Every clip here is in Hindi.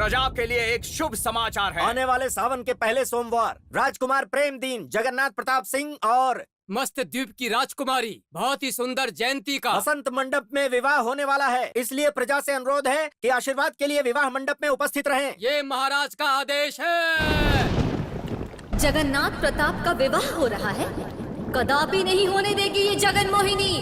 प्रजा के लिए एक शुभ समाचार है। आने वाले सावन के पहले सोमवार राजकुमार प्रेमदीन जगन्नाथ प्रताप सिंह और मस्त द्वीप की राजकुमारी बहुत ही सुंदर जयंती का वसंत मंडप में विवाह होने वाला है। इसलिए प्रजा से अनुरोध है कि आशीर्वाद के लिए विवाह मंडप में उपस्थित रहें। ये महाराज का आदेश है। जगन्नाथ प्रताप का विवाह हो रहा है। कदापि नहीं होने देगी ये जगन मोहिनी।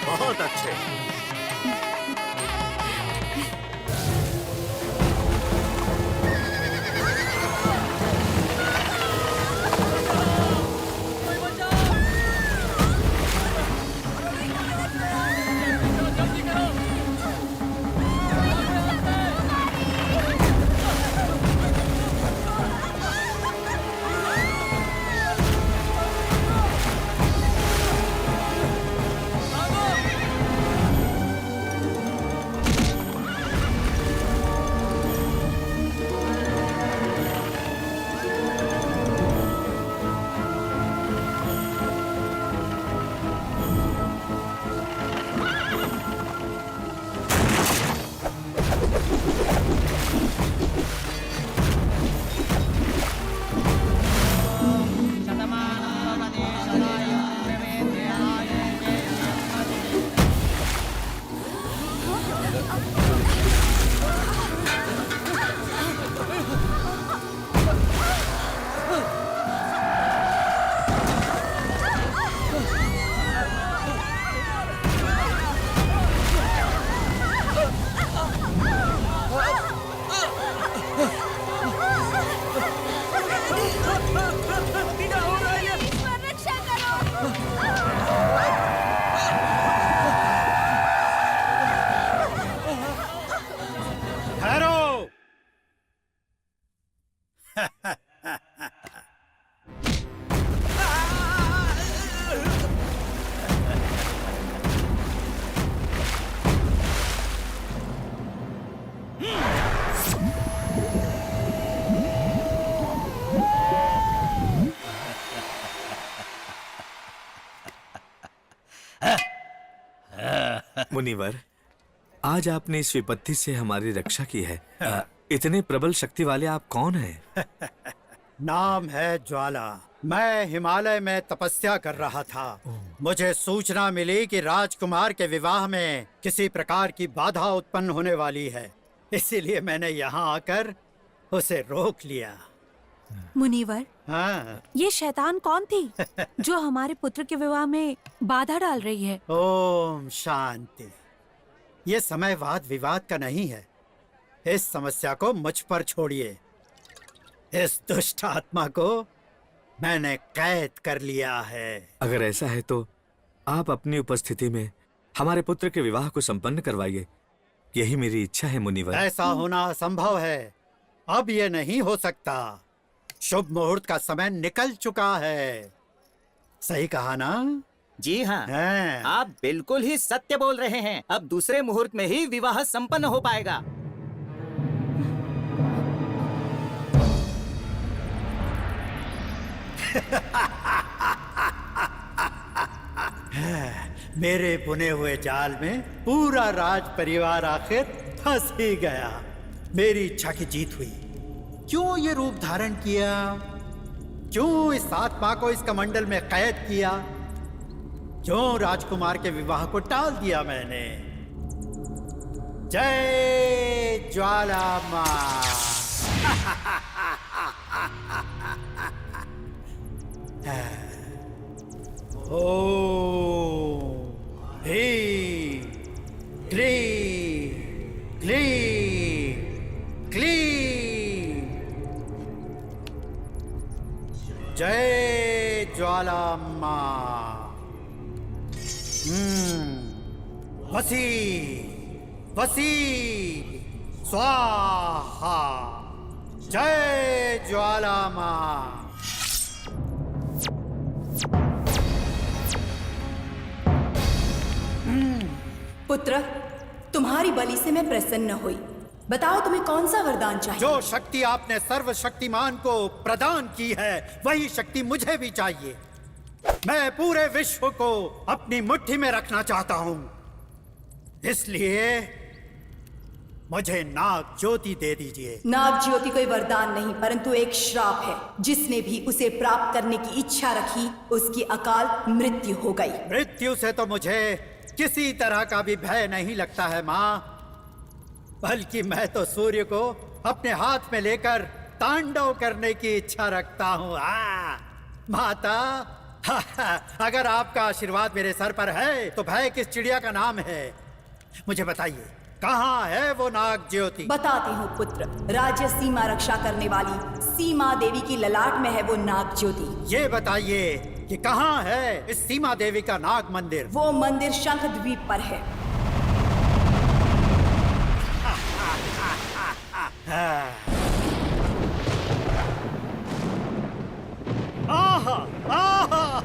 बहुत अच्छे। मुनिवर, आज आपने इस विपत्ति से हमारी रक्षा की है। इतने प्रबल शक्ति वाले आप कौन हैं? नाम है ज्वाला। मैं हिमालय में तपस्या कर रहा था। मुझे सूचना मिली कि राजकुमार के विवाह में किसी प्रकार की बाधा उत्पन्न होने वाली है, इसीलिए मैंने यहाँ आकर उसे रोक लिया। मुनीवर, हाँ। ये शैतान कौन थी जो हमारे पुत्र के विवाह में बाधा डाल रही है? ओम शांति। ये समय वाद विवाद का नहीं है। इस समस्या को मुझ पर छोड़िए। इस दुष्ट आत्मा को मैंने कैद कर लिया है। अगर ऐसा है तो आप अपनी उपस्थिति में हमारे पुत्र के विवाह को संपन्न करवाइए। यही मेरी इच्छा है मुनिवर। ऐसा होना असंभव है। अब ये नहीं हो सकता। शुभ मुहूर्त का समय निकल चुका है। सही कहा ना? जी हाँ, हैं। आप बिल्कुल ही सत्य बोल रहे हैं। अब दूसरे मुहूर्त में ही विवाह संपन्न हो पाएगा। मेरे बुने हुए जाल में पूरा राज परिवार आखिर फंस ही गया। मेरी इच्छा की जीत हुई। क्यों ये रूप धारण किया? क्यों इस आत्मा को इस कमंडल में कैद किया? क्यों राजकुमार के विवाह को टाल दिया मैंने? जय ज्वाला मां। ओम ह्रीं क्लीं क्लीं क्लीं। जय ज्वाला मां। वसी वसी स्वाहा। जय ज्वाला मां। पुत्र, तुम्हारी बलि से मैं प्रसन्न हुई। बताओ तुम्हें कौन सा वरदान चाहिए? जो शक्ति आपने सर्वशक्तिमान को प्रदान की है वही शक्ति मुझे भी चाहिए। मैं पूरे विश्व को अपनी मुट्ठी में रखना चाहता हूँ। इसलिए मुझे नाग ज्योति दे दीजिए। नाग ज्योति कोई वरदान नहीं परंतु एक श्राप है। जिसने भी उसे प्राप्त करने की इच्छा रखी उसकी अकाल मृत्यु हो गई। मृत्यु से तो मुझे किसी तरह का भी भय नहीं लगता है माँ, बल्कि मैं तो सूर्य को अपने हाथ में लेकर तांडव करने की इच्छा रखता हूँ। माता, अगर आपका आशीर्वाद मेरे सर पर है तो भय किस चिड़िया का नाम है? मुझे बताइए, कहाँ है वो नाग ज्योति? बताती हूँ पुत्र। राज्य सीमा रक्षा करने वाली सीमा देवी की ललाट में है वो नाग ज्योति। ये बताइए कि कहाँ है इस सीमा देवी का नाग मंदिर? वो मंदिर शंख द्वीप पर है। आहा, आहा,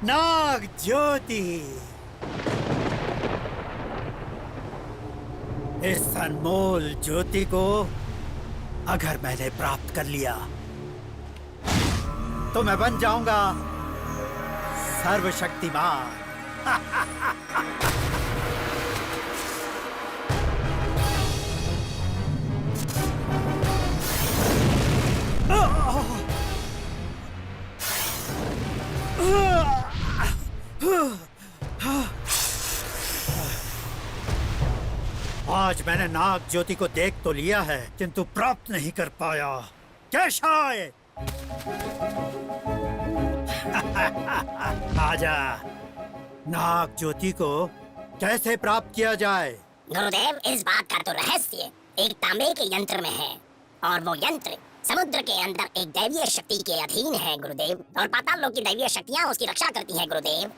नाग ज्योति। इस अनमोल ज्योति को अगर मैंने प्राप्त कर लिया तो मैं बन जाऊंगा सर्वशक्तिमान। आज मैंने नाग ज्योति को देख तो लिया है किंतु प्राप्त नहीं कर पाया। कैशाय, आजा। नाग ज्योति को कैसे प्राप्त किया जाए? गुरुदेव, इस बात का तो रहस्य एक तांबे के यंत्र में है और वो यंत्र समुद्र के अंदर एक दैवीय शक्ति के अधीन है गुरुदेव, और पाताल लोक की दैवीय शक्तियाँ उसकी रक्षा करती हैं गुरुदेव।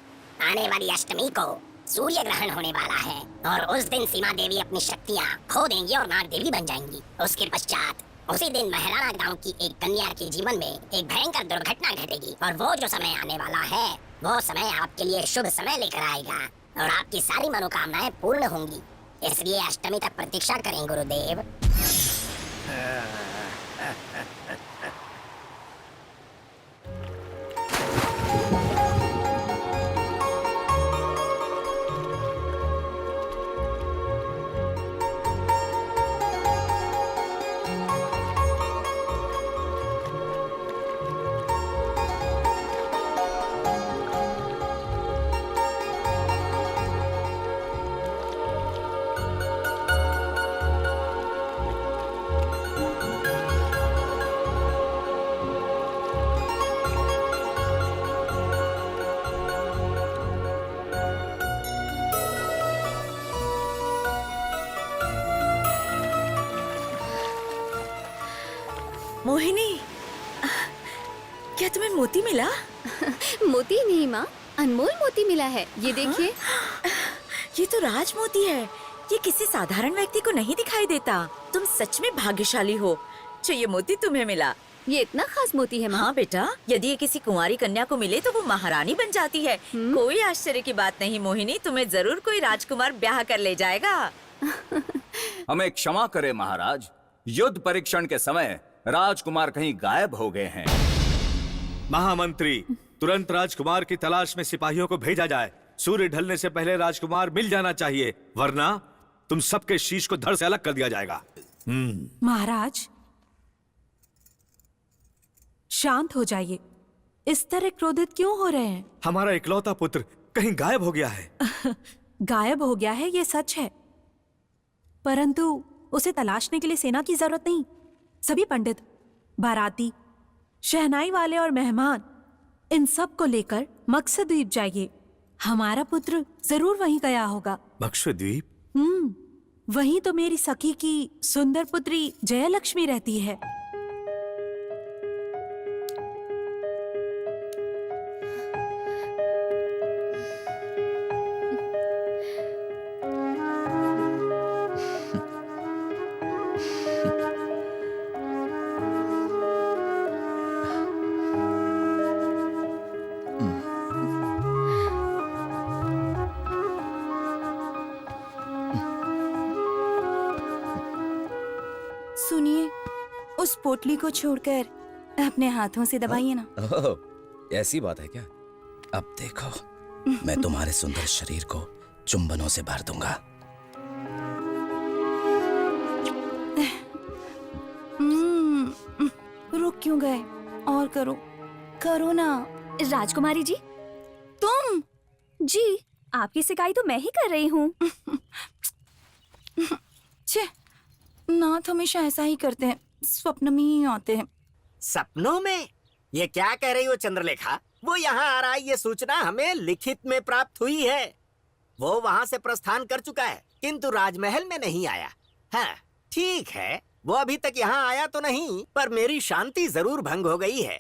आने वाली अष्टमी को सूर्य ग्रहण होने वाला है और उस दिन सीमा देवी अपनी शक्तियाँ खो देंगी और नाग देवी बन जाएंगी। उसके पश्चात उसी दिन महराना गांव की एक कन्या के जीवन में एक भयंकर दुर्घटना घटेगी और वो जो समय आने वाला है वो समय आपके लिए शुभ समय लेकर आएगा और आपकी सारी मनोकामनाएं पूर्ण होंगी। इसलिए अष्टमी तक प्रतीक्षा करें गुरुदेव। मोहिनी, क्या तुम्हें मोती मिला? मोती नहीं माँ, अनमोल मोती मिला है। ये देखिए। ये तो राज मोती है। ये किसी साधारण व्यक्ति को नहीं दिखाई देता। तुम सच में भाग्यशाली हो जो ये मोती तुम्हें मिला। ये इतना खास मोती है माँ? हाँ बेटा, यदि ये किसी कुंवारी कन्या को मिले तो वो महारानी बन जाती है। कोई आश्चर्य की बात नहीं मोहिनी, तुम्हें जरूर कोई राजकुमार ब्याह कर ले जाएगा। हमें क्षमा करें महाराज, युद्ध परीक्षण के समय राजकुमार कहीं गायब हो गए हैं। महामंत्री, तुरंत राजकुमार की तलाश में सिपाहियों को भेजा जाए। सूर्य ढलने से पहले राजकुमार मिल जाना चाहिए, वरना तुम सबके शीश को धड़ से अलग कर दिया जाएगा। महाराज, शांत हो जाइए। इस तरह क्रोधित क्यों हो रहे हैं? हमारा इकलौता पुत्र कहीं गायब हो गया है। गायब हो गया है, ये सच है, परंतु उसे तलाशने के लिए सेना की जरूरत नहीं। सभी पंडित, बाराती, शहनाई वाले और मेहमान, इन सब को लेकर मकसद द्वीप जाइए। हमारा पुत्र जरूर वहीं गया होगा। मकसद द्वीप? वहीं तो मेरी सखी की सुंदर पुत्री जयलक्ष्मी रहती है। सुनिए, उस पोटली को छोड़कर अपने हाथों से दबाइए ना। ओह, ऐसी बात है क्या? अब देखो, मैं तुम्हारे सुंदर शरीर को चुंबनों से भर दूंगा। रुक क्यों गए? और करो, करो ना। राजकुमारी जी, तुम? जी, आपकी शिकायत तो मैं ही कर रही हूँ। छे, नाथ हमेशा ऐसा ही करते हैं, स्वप्न में ही आते हैं। सपनों में? ये क्या कह रही हो चंद्रलेखा? वो यहाँ आ रहा है, ये सूचना हमें लिखित में प्राप्त हुई है। वो वहाँ से प्रस्थान कर चुका है, किंतु राजमहल में नहीं आया। हाँ, ठीक है, वो अभी तक यहाँ आया तो नहीं, पर मेरी शांति जरूर भंग हो गई है।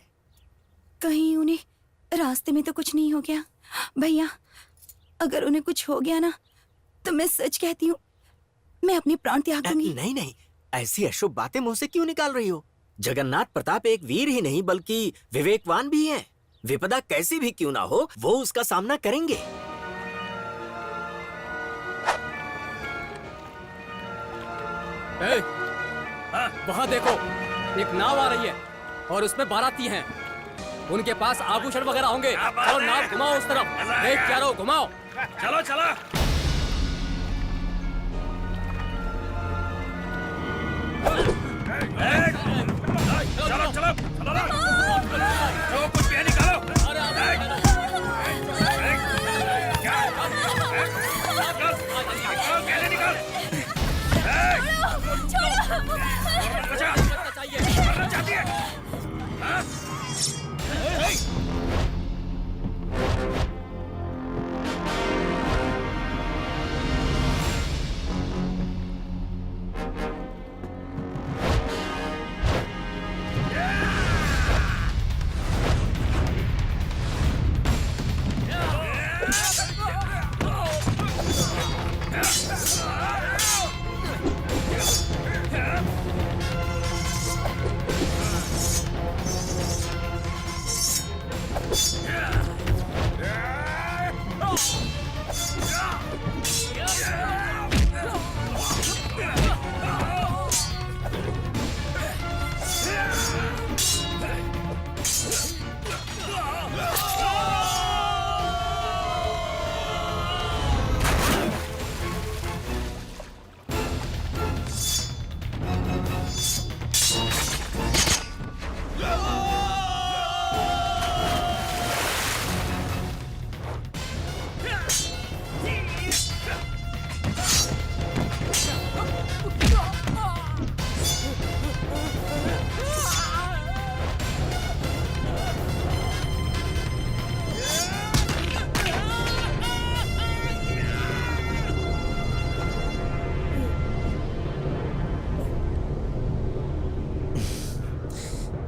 कहीं उन्हें रास्ते में तो कुछ नहीं हो गया? भैया, अगर उन्हें कुछ हो गया ना, तो मैं सच कहती हूँ, मैं अपनी प्राण त्याग दूंगी। नहीं नहीं, ऐसी अशुभ बातें मुंह से क्यों निकाल रही हो? जगन्नाथ प्रताप एक वीर ही नहीं बल्कि विवेकवान भी हैं। विपदा कैसी भी क्यों ना हो, वो उसका सामना करेंगे। वहाँ देखो, एक नाव आ रही है और उसमें बाराती हैं। उनके पास आभूषण वगैरह होंगे। चलो नाव घुमाओ उस तरफ। देख क्या रहो, घुमाओ। चलो चलो। चलो चलो जो कुछ भी है निकालो।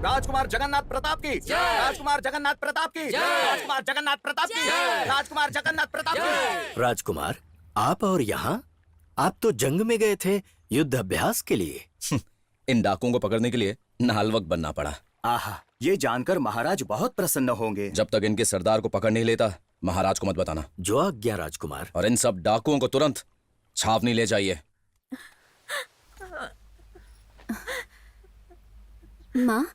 राजकुमार जगन्नाथ प्रताप की, राजकुमार जगन्नाथ प्रताप की, राजकुमार जगन्नाथ प्रताप की, राजकुमार जगन्नाथ प्रताप की। राजकुमार, आप और यहाँ? आप तो जंग में गए थे युद्ध अभ्यास के लिए। इन डाकुओं को पकड़ने के लिए नालवक बनना पड़ा। आहा, ये जानकर महाराज बहुत प्रसन्न होंगे। जब तक इनके सरदार को पकड़ नहीं लेता, महाराज को मत बताना। जो आज्ञा राजकुमार। और इन सब डाकुओं को तुरंत छावनी ले जाइए। माँ,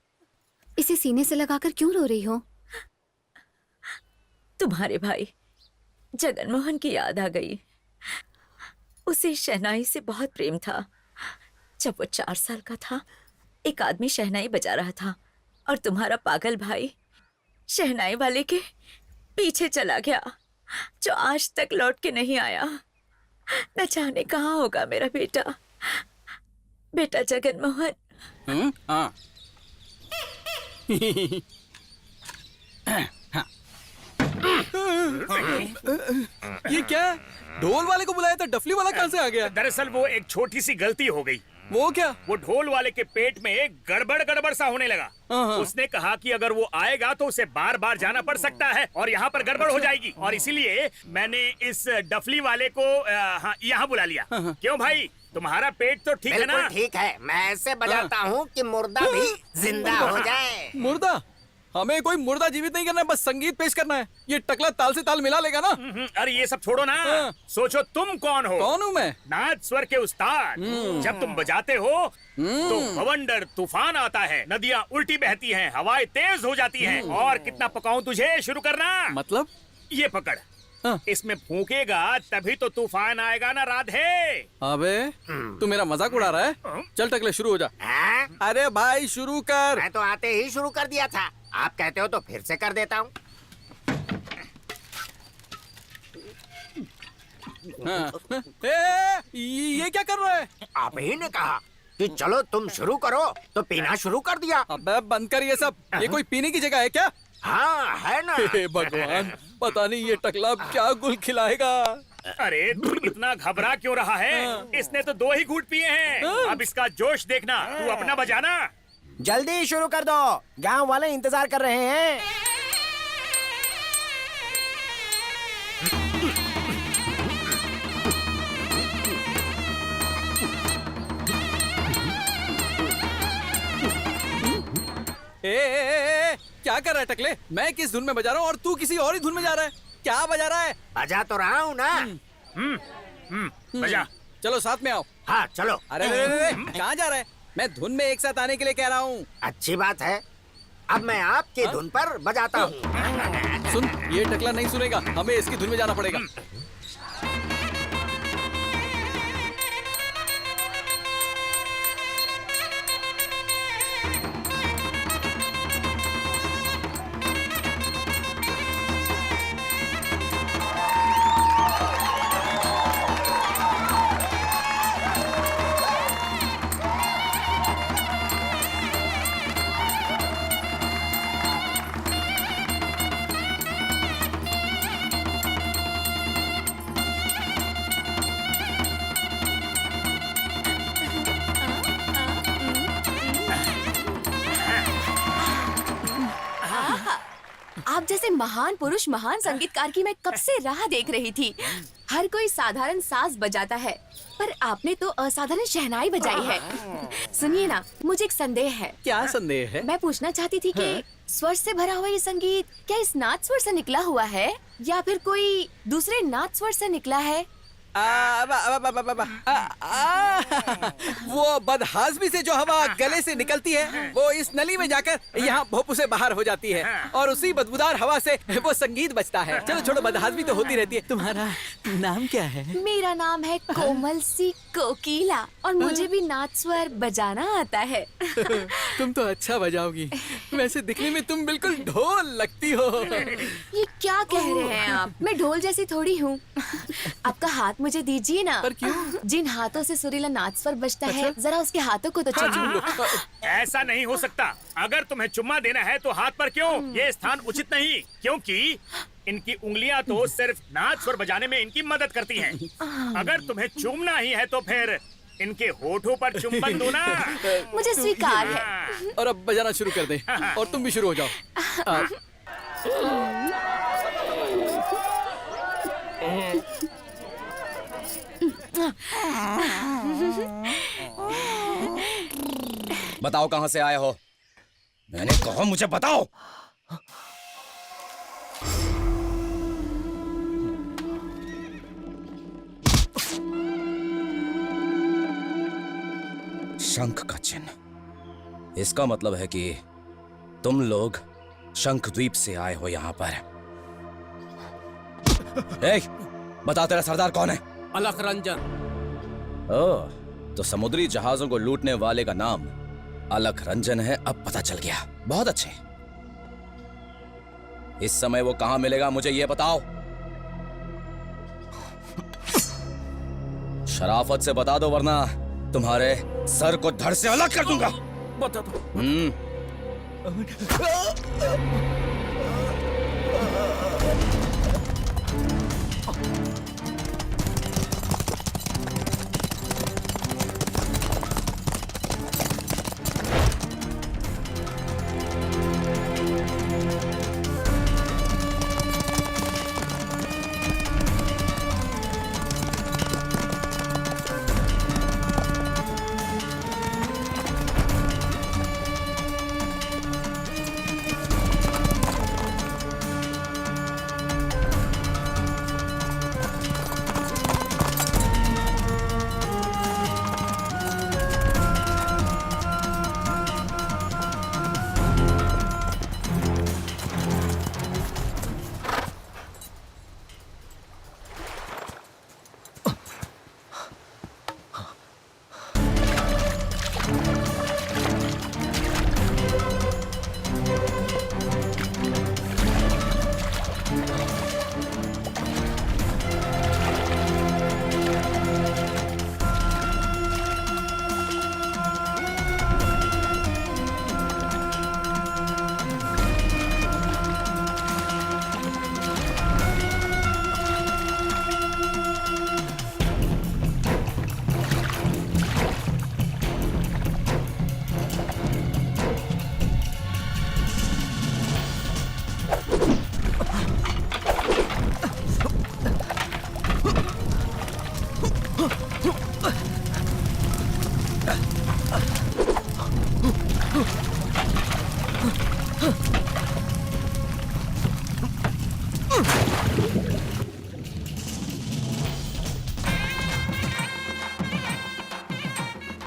इसे सीने से लगाकर क्यों रो रही हो? तुम्हारे भाई जगनमोहन की याद आ गई। उसे शहनाई से बहुत प्रेम था। जब वो 4 साल का था, एक आदमी शहनाई बजा रहा था और तुम्हारा पागल भाई शहनाई वाले के पीछे चला गया, जो आज तक लौट के नहीं आया। न जाने कहाँ होगा मेरा बेटा। बेटा जगनमोहन। हाँ। ये क्या? ढोल वाले को बुलाया था, डफली वाला कहाँ से आ गया? दरअसल वो एक छोटी सी गलती हो गई। वो क्या? वो ढोल वाले के पेट में एक गड़बड़ सा होने लगा। उसने कहा कि अगर वो आएगा तो उसे बार बार जाना पड़ सकता है और यहाँ पर गड़बड़ हो जाएगी, और इसीलिए मैंने इस डफली वाले को यहाँ बुला लिया। क्यों भाई, तुम्हारा पेट तो ठीक है ना? ठीक है, मैं ऐसे बजाता हूँ कि मुर्दा भी जिंदा हो जाए। मुर्दा? हमें कोई मुर्दा जीवित नहीं करना है, बस संगीत पेश करना है। ये टकला ताल से ताल मिला लेगा ना? अरे ये सब छोड़ो ना। सोचो तुम कौन हो? कौन हूँ मैं? नाद स्वर के उस्ताद। जब तुम बजाते हो तो बवंडर तूफान आता है, नदियाँ उल्टी बहती हैं, हवाएं तेज हो जाती हैं। और कितना पकाऊं तुझे? शुरू करना। मतलब? ये पकड़। इसमें फूकेगा तभी तो तूफान आएगा ना राधे। अबे तू मेरा मजाक उड़ा रहा है? चल टकले शुरू हो जा। अरे भाई शुरू कर। मैं तो आते ही शुरू कर दिया था, आप कहते हो तो फिर से कर देता हूँ। ये क्या कर रहा है? आप ही ने कहा कि चलो तुम शुरू करो, तो पीना शुरू कर दिया। अबे बंद कर ये सब। ये कोई पीने की जगह है क्या? हाँ है ना। हे भगवान, पता नहीं ये टकला क्या गुल खिलाएगा। अरे तू इतना घबरा क्यों रहा है? इसने तो 2 ही घूंट पिए हैं। अब इसका जोश देखना। तू अपना बजाना। जल्दी शुरू कर दो, गांव वाले इंतजार कर रहे हैं। क्या कर रहा है टकले? मैं किस धुन में बजा रहा हूँ और तू किसी और ही धुन में जा रहा है। क्या बजा रहा है? बजा तो रहा हूँ ना। बजा। चलो साथ में आओ। हाँ चलो। अरे कहाँ जा रहा है? मैं धुन में एक साथ आने के लिए कह रहा हूँ। अच्छी बात है, अब मैं आपकी धुन पर बजाता हूँ। सुन, ये टकला नहीं सुनेगा, हमें इसकी धुन में जाना पड़ेगा। आप जैसे महान पुरुष, महान संगीतकार की मैं कब से राह देख रही थी। हर कोई साधारण साज बजाता है, पर आपने तो असाधारण शहनाई बजाई है। सुनिए ना, मुझे एक संदेह है। क्या संदेह है? मैं पूछना चाहती थी कि स्वर से भरा हुआ ये संगीत क्या इस नाद स्वर से निकला हुआ है या फिर कोई दूसरे नाद स्वर से निकला है? वो बदहाजमी से जो हवा गले से निकलती है, वो इस नली में जाकर यहाँ भोपू से बाहर हो जाती है और उसी बदबूदार हवा से वो संगीत बजता है। चलो छोड़ो, बदहाजमी तो होती रहती है। तुम्हारा नाम क्या है? मेरा नाम है कोमल सी कोकिला और मुझे भी नाद स्वर बजाना आता है। तुम तो अच्छा बजाओगी। वैसे दिखने में तुम बिल्कुल ढोल लगती हो। ये क्या कह रहे हैं आप? मैं ढोल जैसी थोड़ी हूँ। आपका हाथ मुझे दीजिए ना। पर क्यों? जिन हाथों से सुरीला नाद स्वर बजता है, जरा उसके हाथों को तो चूम लो। ऐसा नहीं हो सकता। अगर तुम्हें चुम्मा देना है तो हाथ पर क्यों? ये स्थान उचित नहीं, क्योंकि इनकी उंगलियां तो सिर्फ नाद स्वर बजाने में इनकी मदद करती हैं। अगर तुम्हें चूमना ही है तो फिर इनके होठों पर चुंबन दो ना। मुझे स्वीकार है। और अब बजाना शुरू कर दे और तुम भी शुरू हो जाओ। बताओ कहां से आए हो? मैंने कहा मुझे बताओ। शंख का चिन्ह, इसका मतलब है कि तुम लोग शंख द्वीप से आए हो यहां पर। बता तेरा सरदार कौन है? अलख रंजन। ओह, तो समुद्री जहाजों को लूटने वाले का नाम अलख रंजन है, अब पता चल गया। बहुत अच्छे। इस समय वो कहां मिलेगा मुझे ये बताओ। शराफत से बता दो वरना तुम्हारे सर को धड़ से अलग कर दूंगा। बता दो।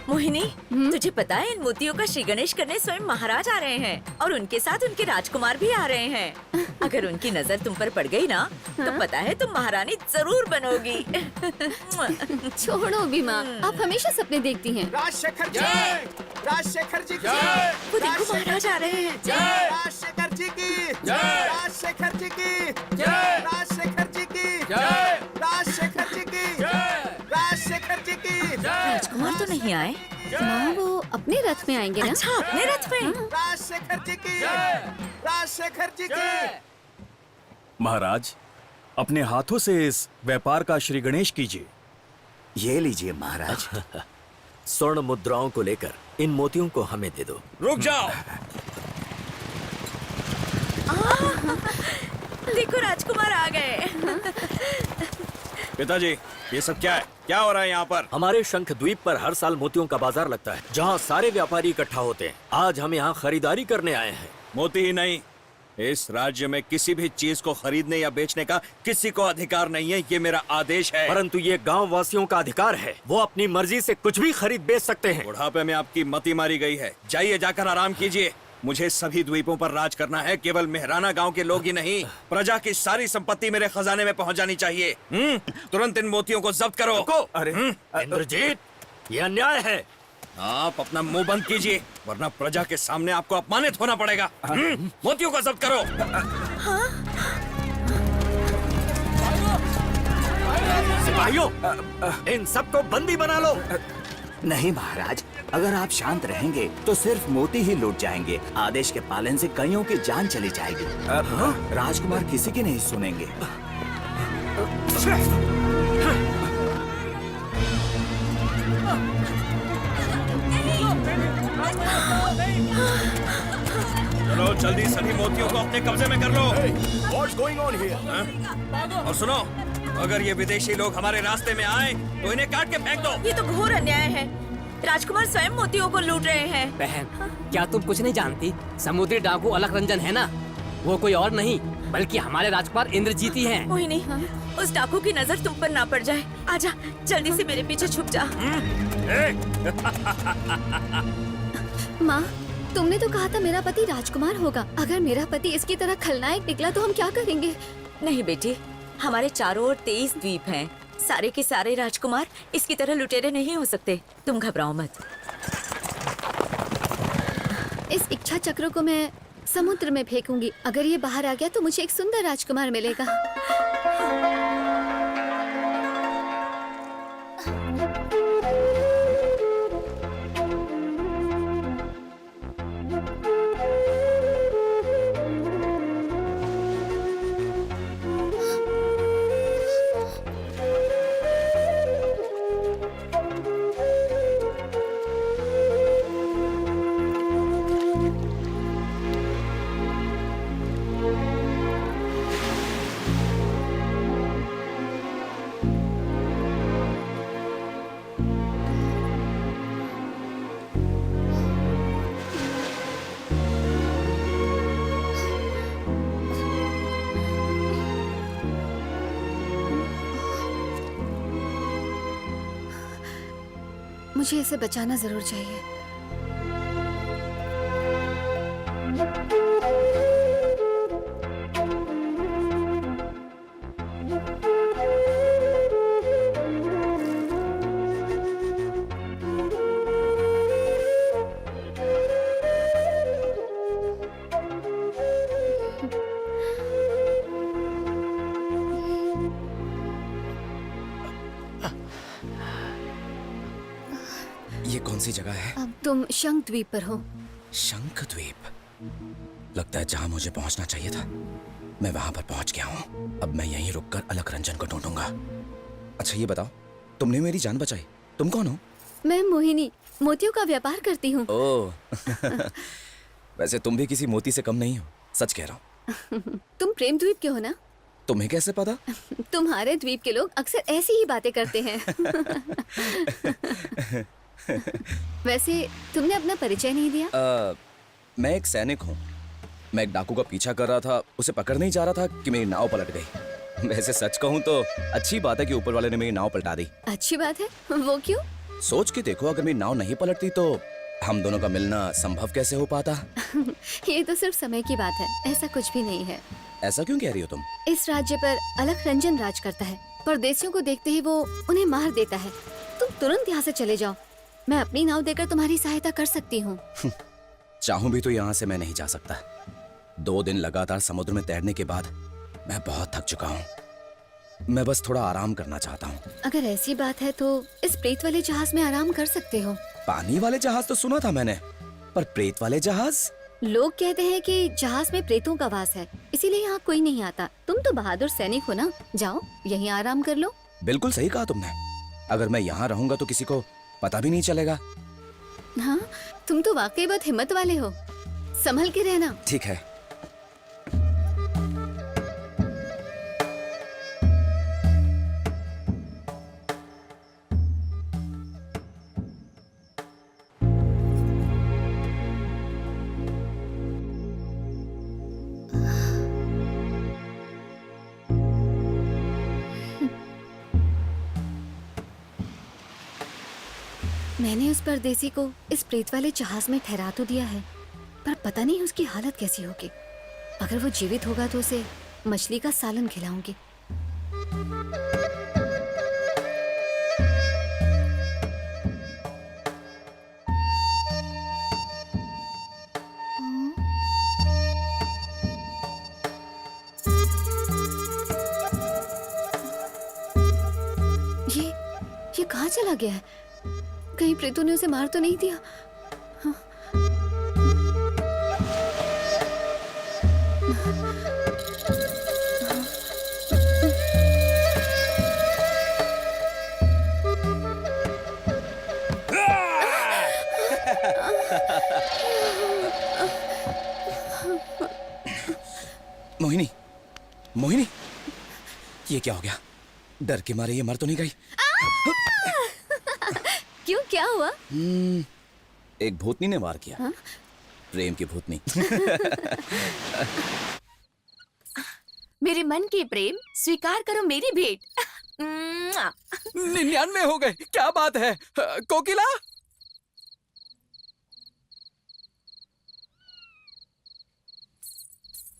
मोहिनी, तुझे पता है इन मोतियों का श्री गणेश करने स्वयं महाराज आ रहे हैं और उनके साथ उनके राजकुमार भी आ रहे हैं। अगर उनकी नजर तुम पर पड़ गई ना तो पता है तुम महारानी जरूर बनोगी। छोड़ो बीमा, आप हमेशा सपने देखती हैं। राजशेखर जी, राजशेखर जी की वो देखो महाराज आ रहे हैं। राजशेखर जी की, राजशेखर जी की, राजशेखर जी की, राजशेखर जी की, राजशेखर जी की। राजकुमार तो नहीं आए। माँ, वो अपने रथ में आएंगे ना? अच्छा, अपने रथ में। राजशेखर जी की, राजशेखर जी की। महाराज, अपने हाथों से इस व्यापार का श्री गणेश कीजिए। ये लीजिए महाराज। स्वर्ण मुद्राओं को लेकर इन मोतियों को हमें दे दो। रुक जाओ। देखो राजकुमार आ गए। पिताजी, ये सब क्या है? क्या हो रहा है यहाँ पर? हमारे शंख द्वीप पर हर साल मोतियों का बाजार लगता है, जहाँ सारे व्यापारी इकट्ठा होते हैं। आज हम यहाँ खरीदारी करने आए हैं। मोती ही नहीं, इस राज्य में किसी भी चीज को खरीदने या बेचने का किसी को अधिकार नहीं है। ये मेरा आदेश है। परंतु ये गांव वासियों का अधिकार है। वो अपनी मर्जी से कुछ भी खरीद बेच सकते हैं। बुढ़ापे में आपकी मति मारी गई है। जाइए, जाकर आराम कीजिए। मुझे सभी द्वीपों पर राज करना है। केवल मेहराना गांव के लोग ही नहीं, प्रजा की सारी संपत्ति मेरे खजाने में पहुंच जानी चाहिए। तुरंत इन मोतियों को जब्त करो। अरे इंद्रजीत, ये अन्याय है। आप अपना मुंह बंद कीजिए, वरना प्रजा के सामने आपको अपमानित होना पड़ेगा। मोतियों को जब्त करो। सिपाहियों, इन सबको बंदी बना लो। नहीं महाराज, अगर आप शांत रहेंगे तो सिर्फ मोती ही लूट जाएंगे। आदेश के पालन से कईयों की जान चली जाएगी। राजकुमार किसी की नहीं सुनेंगे। चलो जल्दी सभी मोतियों को अपने कब्जे में कर लो। What's going on here? हाँ? और सुनो, अगर ये विदेशी लोग हमारे रास्ते में आए तो इन्हें काट के फेंक दो। ये तो घोर अन्याय है। राजकुमार स्वयं मोतियों को लूट रहे हैं। बहन, क्या तुम कुछ नहीं जानती? समुद्री डाकू अलख रंजन है ना, वो कोई और नहीं बल्कि हमारे राजकुमार इंद्रजीत ही हैं। मोहिनी, उस डाकू की नजर तुम पर ना पड़ जाए। आजा, जल्दी से मेरे पीछे छुप जा। माँ, तुमने तो कहा था मेरा पति राजकुमार होगा। अगर मेरा पति इसकी तरह खलनायक निकला तो हम क्या करेंगे? नहीं बेटी, हमारे चारों ओर 23 द्वीप हैं। सारे के सारे राजकुमार इसकी तरह लुटेरे नहीं हो सकते। तुम घबराओ मत। इस इच्छा चक्र को मैं समुद्र में फेंकूंगी। अगर ये बाहर आ गया तो मुझे एक सुंदर राजकुमार मिलेगा। मुझे इसे बचाना जरूर चाहिए। ये कौन सी जगह है? अब तुम शंख द्वीप पर हो। शंख द्वीप? लगता है जहां मुझे पहुंचना चाहिए था मैं वहां पर पहुंच गया हूं। अब मैं यहीं रुककर अलख रंजन को ढूंढूंगा। अच्छा ये बताओ, तुमने मेरी जान बचाई। तुम कौन हो? मैं मोहिनी, मोतियों का व्यापार करती हूँ। ओह वैसे तुम भी किसी मोती से कम नहीं हो, सच कह रहा हूँ। तुम प्रेम द्वीप के हो ना? तुम्हें कैसे पता? तुम्हारे द्वीप के लोग अक्सर ऐसी ही बातें करते हैं। वैसे तुमने अपना परिचय नहीं दिया। मैं एक सैनिक हूँ। मैं एक डाकू का पीछा कर रहा था, उसे पकड़ने ही जा रहा था कि मेरी नाव पलट गई। वैसे सच कहूँ तो अच्छी बात है कि ऊपर वाले ने मेरी नाव पलटा दी। अच्छी बात है? वो क्यों? सोच के देखो, अगर मेरी नाव नहीं पलटती तो हम दोनों का मिलना संभव कैसे हो पाता? ये तो सिर्फ समय की बात है, ऐसा कुछ भी नहीं है। ऐसा क्यों कह रही हो तुम? इस राज्य पर अलख रंजन राज करता है। परदेशियों को देखते ही वो उन्हें मार देता है। तुम तुरंत यहाँ से चले जाओ। मैं अपनी नाव देकर तुम्हारी सहायता कर सकती हूँ। चाहूं भी तो यहाँ से मैं नहीं जा सकता। 2 दिन लगातार समुद्र में तैरने के बाद मैं बहुत थक चुका हूँ। मैं बस थोड़ा आराम करना चाहता हूँ। अगर ऐसी बात है तो इस प्रेत वाले जहाज में आराम कर सकते हो। पानी वाले जहाज तो सुना था मैंने, पर प्रेत वाले जहाज? लोग कहते हैं कि जहाज में प्रेतों का वास है, इसीलिए यहाँ कोई नहीं आता। तुम तो बहादुर सैनिक हो ना, जाओ यहीं आराम कर लो। बिल्कुल सही कहा तुमने। अगर मैं यहाँ रहूंगा तो किसी को पता भी नहीं चलेगा। हाँ, तुम तो वाकई बहुत हिम्मत वाले हो। संभल के रहना। ठीक है। मैंने उस परदेसी को इस प्रेत वाले जहाज में ठहरा तो दिया है, पर पता नहीं उसकी हालत कैसी होगी। अगर वो जीवित होगा तो उसे मछली का सालन खिलाऊंगी। ये कहाँ चला गया है? कहीं प्रेतों ने उसे मार तो नहीं दिया? हाँ। मोहिनी, मोहिनी, ये क्या हो गया? डर के मारे ये मर तो नहीं गई? क्यों, क्या हुआ? एक भूतनी ने वार किया। प्रेम की भूतनी। मेरे मन के प्रेम, स्वीकार करो मेरी भेंट। 99 हो गए, क्या बात है? कोकिला,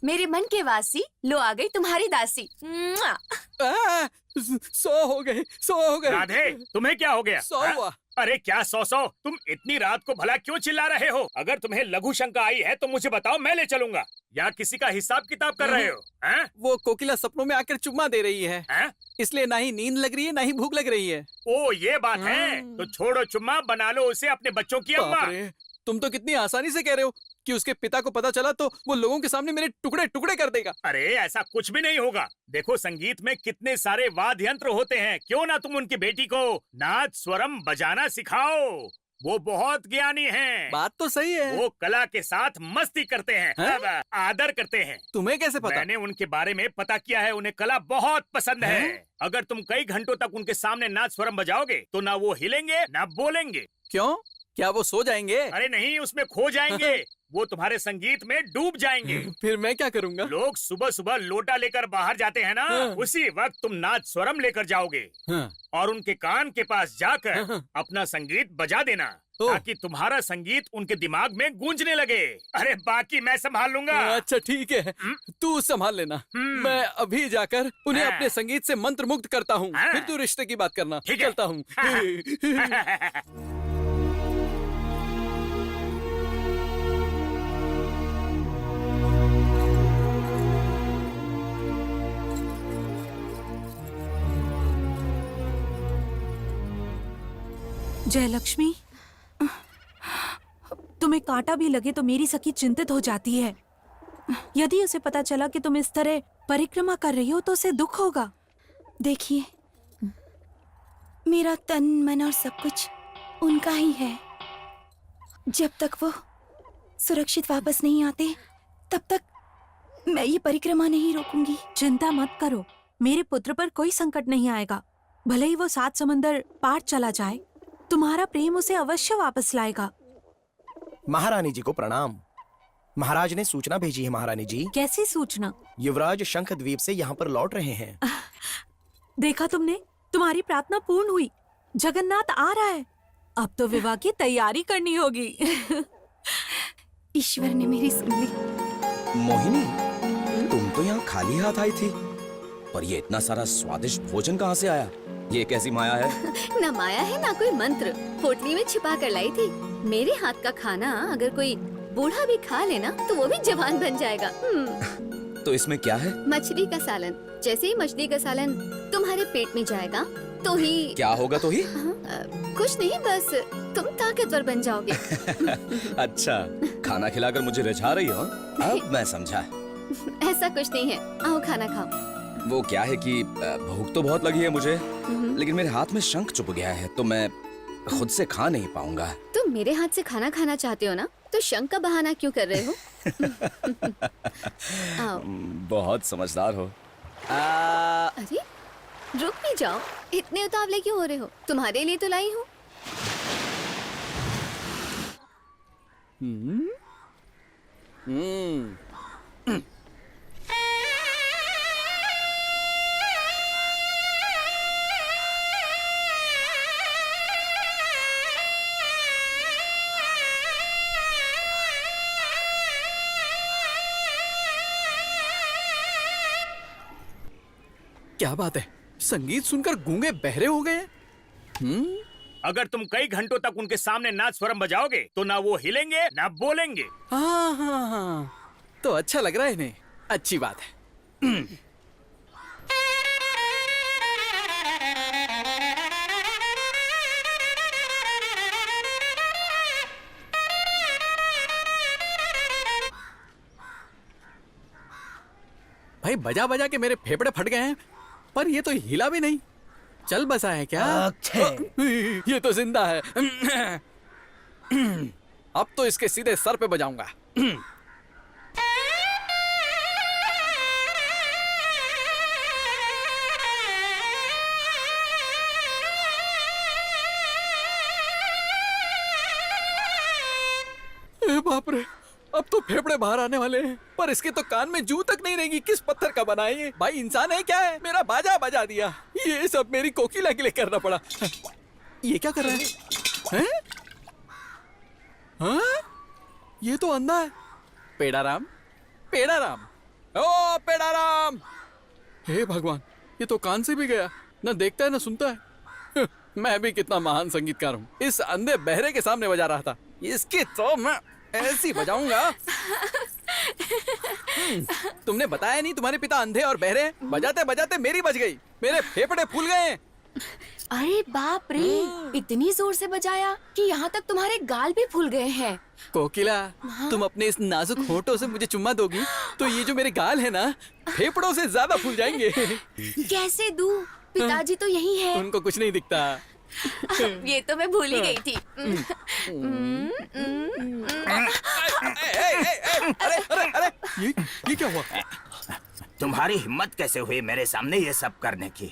मेरे मन के वासी, लो आ गई तुम्हारी दासी। 100 हो गए, 100 हो गए। राधे, तुम्हें क्या हो गया? 100 हुआ। अरे क्या 100? तुम इतनी रात को भला क्यों चिल्ला रहे हो? अगर तुम्हें लघु शंका आई है तो मुझे बताओ, मैं ले चलूंगा। या किसी का हिसाब किताब कर रहे हो? हैं? वो कोकिला सपनों में आकर चुम्मा दे रही है, इसलिए ना ही नींद लग रही है ना ही भूख लग रही है। ओ ये बात है, तो छोड़ो चुम्मा, बना लो उसे अपने बच्चों की अम्मा। बाप रे, तुम तो कितनी आसानी से कह रहे हो कि उसके पिता को पता चला तो वो लोगों के सामने मेरे टुकड़े टुकड़े कर देगा। अरे ऐसा कुछ भी नहीं होगा। देखो, संगीत में कितने सारे वाद्य यंत्र होते हैं, क्यों ना तुम उनकी बेटी को नाद स्वरम बजाना सिखाओ। वो बहुत ज्ञानी हैं। बात तो सही है। वो कला के साथ मस्ती करते हैं, अब आदर करते हैं। तुम्हें कैसे पता? मैंने उनके बारे में पता किया है, उन्हें कला बहुत पसंद है। अगर तुम कई घंटों तक उनके सामने नाद स्वरम बजाओगे तो ना वो हिलेंगे ना बोलेंगे। क्यों, क्या वो सो जाएंगे? अरे नहीं, उसमें खो जाएंगे। वो तुम्हारे संगीत में डूब जाएंगे। फिर मैं क्या करूंगा? लोग सुबह सुबह लोटा लेकर बाहर जाते हैं ना, उसी वक्त तुम नाद स्वरम लेकर जाओगे और उनके कान के पास जाकर अपना संगीत बजा देना, ताकि तुम्हारा संगीत उनके दिमाग में गूंजने लगे। अरे बाकी मैं संभाल लूंगा। अच्छा ठीक है, तू संभाल लेना। मैं अभी जाकर उन्हें अपने संगीत से मंत्र मुक्त करता हूँ, फिर तू रिश्ते की बात करना। चलता हूँ। जयलक्ष्मी, तुम्हें कांटा भी लगे तो मेरी सखी चिंतित हो जाती है। यदि उसे पता चला कि तुम इस तरह परिक्रमा कर रही हो तो उसे दुख होगा। देखिए, मेरा तन मन और सब कुछ उनका ही है। जब तक वो सुरक्षित वापस नहीं आते तब तक मैं ये परिक्रमा नहीं रोकूंगी। चिंता मत करो, मेरे पुत्र पर कोई संकट नहीं आएगा। भले ही वो 7 समंदर पार चला जाए, तुम्हारा प्रेम उसे अवश्य वापस लाएगा। महारानी जी को प्रणाम। महाराज ने सूचना भेजी है महारानी जी। कैसी सूचना? युवराज शंख द्वीप से यहाँ पर लौट रहे हैं। देखा तुमने, तुम्हारी प्रार्थना पूर्ण हुई। जगन्नाथ आ रहा है। अब तो विवाह की तैयारी करनी होगी। ईश्वर ने मेरी सुन ली। मोहिनी, तुम तो यहाँ खाली हाथ आई थी, पर ये इतना सारा स्वादिष्ट भोजन कहाँ से आया? ये कैसी माया है? ना माया है ना कोई मंत्र, पोटली में छिपा कर लाई थी। मेरे हाथ का खाना अगर कोई बूढ़ा भी खा लेना तो वो भी जवान बन जाएगा। तो इसमें क्या है? मछली का सालन। जैसे ही मछली का सालन तुम्हारे पेट में जाएगा तो ही क्या होगा? तो ही कुछ नहीं, बस तुम ताकतवर बन जाओगे। अच्छा, खाना खिलाकर मुझे रिझा रही हो? अब मैं समझा। ऐसा कुछ नहीं है, आओ खाना खाओ। वो क्या है कि भूख तो बहुत लगी है मुझे, लेकिन मेरे हाथ में शंख चुप गया है तो मैं खुद से खा नहीं पाऊंगा। तुम मेरे हाथ से खाना खाना चाहते हो ना, तो शंख का बहाना क्यों कर रहे हो? आओ। बहुत समझदार हो। अरे रुक भी जाओ, इतने उतावले क्यों हो रहे हो? तुम्हारे लिए तो लाई हूँ। क्या बात है, संगीत सुनकर गूंगे बहरे हो गए। अगर तुम कई घंटों तक उनके सामने नाद स्वरम बजाओगे तो ना वो हिलेंगे ना बोलेंगे। हाँ, तो अच्छा लग रहा है इन्हें। अच्छी बात है। भाई बजा बजा के मेरे फेफड़े फट गए हैं, पर ये तो हिला भी नहीं। चल बसा है क्या? ये तो जिंदा है। अब तो इसके सीधे सर पे बजाऊंगा। ए बाप रे, अब तो फेफड़े बाहर आने वाले हैं। पर इसके तो कान में जू तक नहीं रहेगी। किस पत्थर का बना है ये? भाई इंसान है क्या है? मेरा बाजा बजा दिया। ये सब मेरी कोकिला के लिए करना पड़ा। ये क्या कर रहा है? हैं? हाँ? ये तो अंधा है। पेड़ाराम, पेड़ाराम, ओ पेड़ाराम! हे भगवान, ये तो कान से भी गया। न देखता है न सुनता है। मैं भी कितना महान संगीतकार हूँ, इस अंधे बहरे के सामने बजा रहा था। इसकी तो मैं ऐसी बजाऊंगा। तुमने बताया नहीं तुम्हारे पिता अंधे और बहरे हैं? बजाते बजाते मेरी बज गई। मेरे फेफड़े फूल गए हैं। अरे बाप रे, इतनी जोर से बजाया कि यहाँ तक तुम्हारे गाल भी फूल गए हैं। कोकिला, तुम अपने इस नाजुक होठों से मुझे चुम्मा दोगी तो ये जो मेरे गाल है ना, फेफड़ों से ज्यादा फूल जाएंगे। कैसे दूं? पिताजी तो यही है। उनको कुछ नहीं दिखता। ये तो मैं भूल ही गई थी। अरे अरे अरे, ये क्या हुआ? तुम्हारी हिम्मत कैसे हुई मेरे सामने ये सब करने की?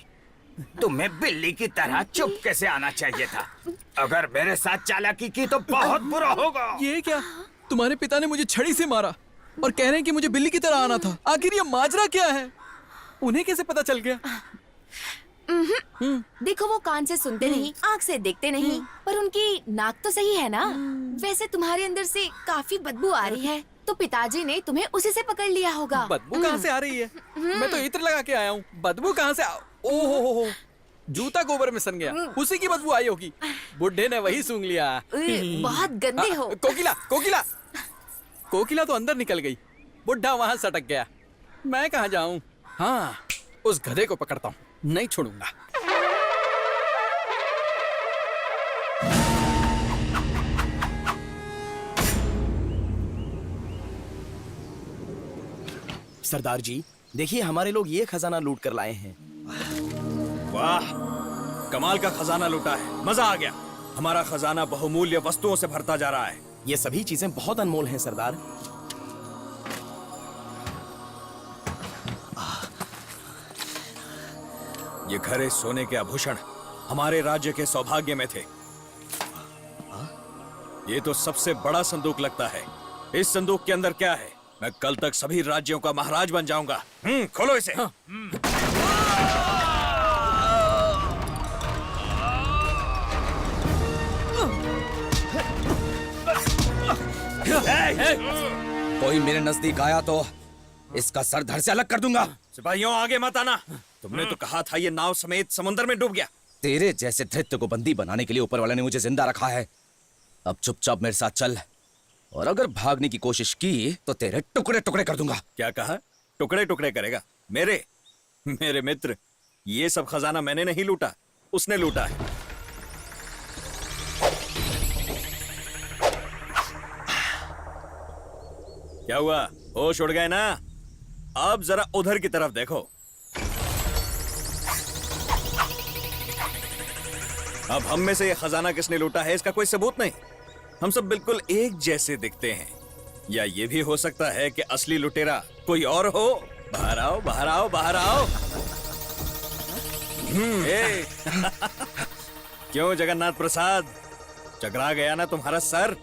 तुम्हें बिल्ली की तरह चुप कैसे आना चाहिए था। अगर मेरे साथ चालाकी की तो बहुत बुरा होगा। ये क्या? तुम्हारे पिता ने मुझे छड़ी से मारा और कह रहे हैं कि मुझे बिल्ली की तरह आना था। आखिर ये माजरा क्या है? उन्हें कैसे पता चल गया? देखो, वो कान से सुनते नहीं, आँख से देखते नहीं, पर उनकी नाक तो सही है ना। वैसे तुम्हारे अंदर से काफी बदबू आ रही है, तो पिताजी ने तुम्हें उसी से पकड़ लिया होगा। बदबू कहाँ से आ रही है? मैं तो इत्र लगा के आया हूँ। बदबू कहाँ से? ओहो, जूता गोबर में सन गया, उसी की बदबू आई होगी। बुड्ढे ने वही सूंघ लिया। बहुत गंदे हो। कोकिला, कोकिला, कोकिला तो अंदर निकल गई, बुड्ढा वहां सटक गया। मैं कहाँ जाऊं? हाँ, उस गधे को पकड़ता हूँ, नहीं छोड़ूंगा। सरदार जी, देखिए हमारे लोग ये खजाना लूट कर लाए हैं। वाह, कमाल का खजाना लूटा है। मजा आ गया। हमारा खजाना बहुमूल्य वस्तुओं से भरता जा रहा है। ये सभी चीजें बहुत अनमोल हैं सरदार। ये घड़े सोने के आभूषण हमारे राज्य के सौभाग्य में थे। ये तो सबसे बड़ा संदूक लगता है। इस संदूक के अंदर क्या है? मैं कल तक सभी राज्यों का महाराज बन जाऊंगा। खोलो इसे। कोई मेरे नजदीक आया तो इसका सर धड़ से अलग कर दूंगा। सिपाहियों, आगे मत आना। तुमने तो कहा था ये नाव समेत समुद्र में डूब गया। तेरे जैसे दैत्य को बंदी बनाने के लिए ऊपर वाले ने मुझे जिंदा रखा है। अब चुपचाप मेरे साथ चल, और अगर भागने की कोशिश की तो तेरे टुकड़े टुकड़े कर दूंगा। क्या कहा? टुकड़े टुकड़े करेगा? मेरे मित्र, ये सब खजाना मैंने नहीं लूटा, उसने लूटा है। क्या हुआ? होश उड़ गए ना? अब जरा उधर की तरफ देखो। अब हम में से ये खजाना किसने लूटा है इसका कोई सबूत नहीं। हम सब बिल्कुल एक जैसे दिखते हैं। या ये भी हो सकता है कि असली लुटेरा कोई और हो। बाहर आओ, बाहर आओ, बाहर आओ। क्यों जगन्नाथ प्रसाद, चकरा गया ना तुम्हारा सर?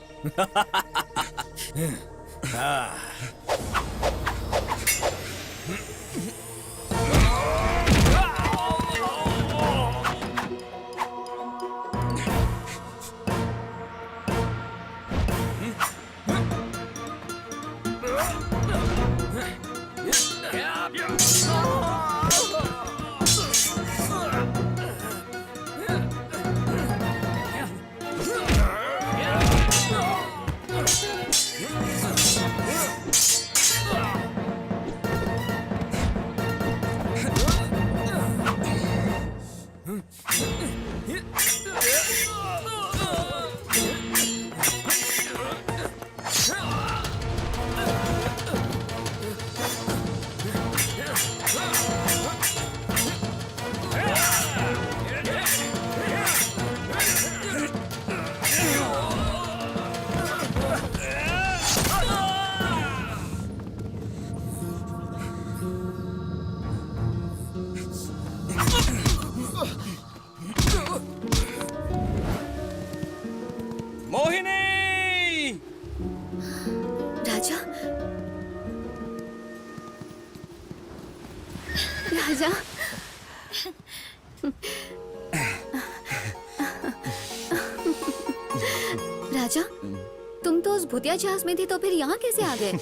भूतिया जहाज में थे तो फिर यहाँ कैसे आ गए?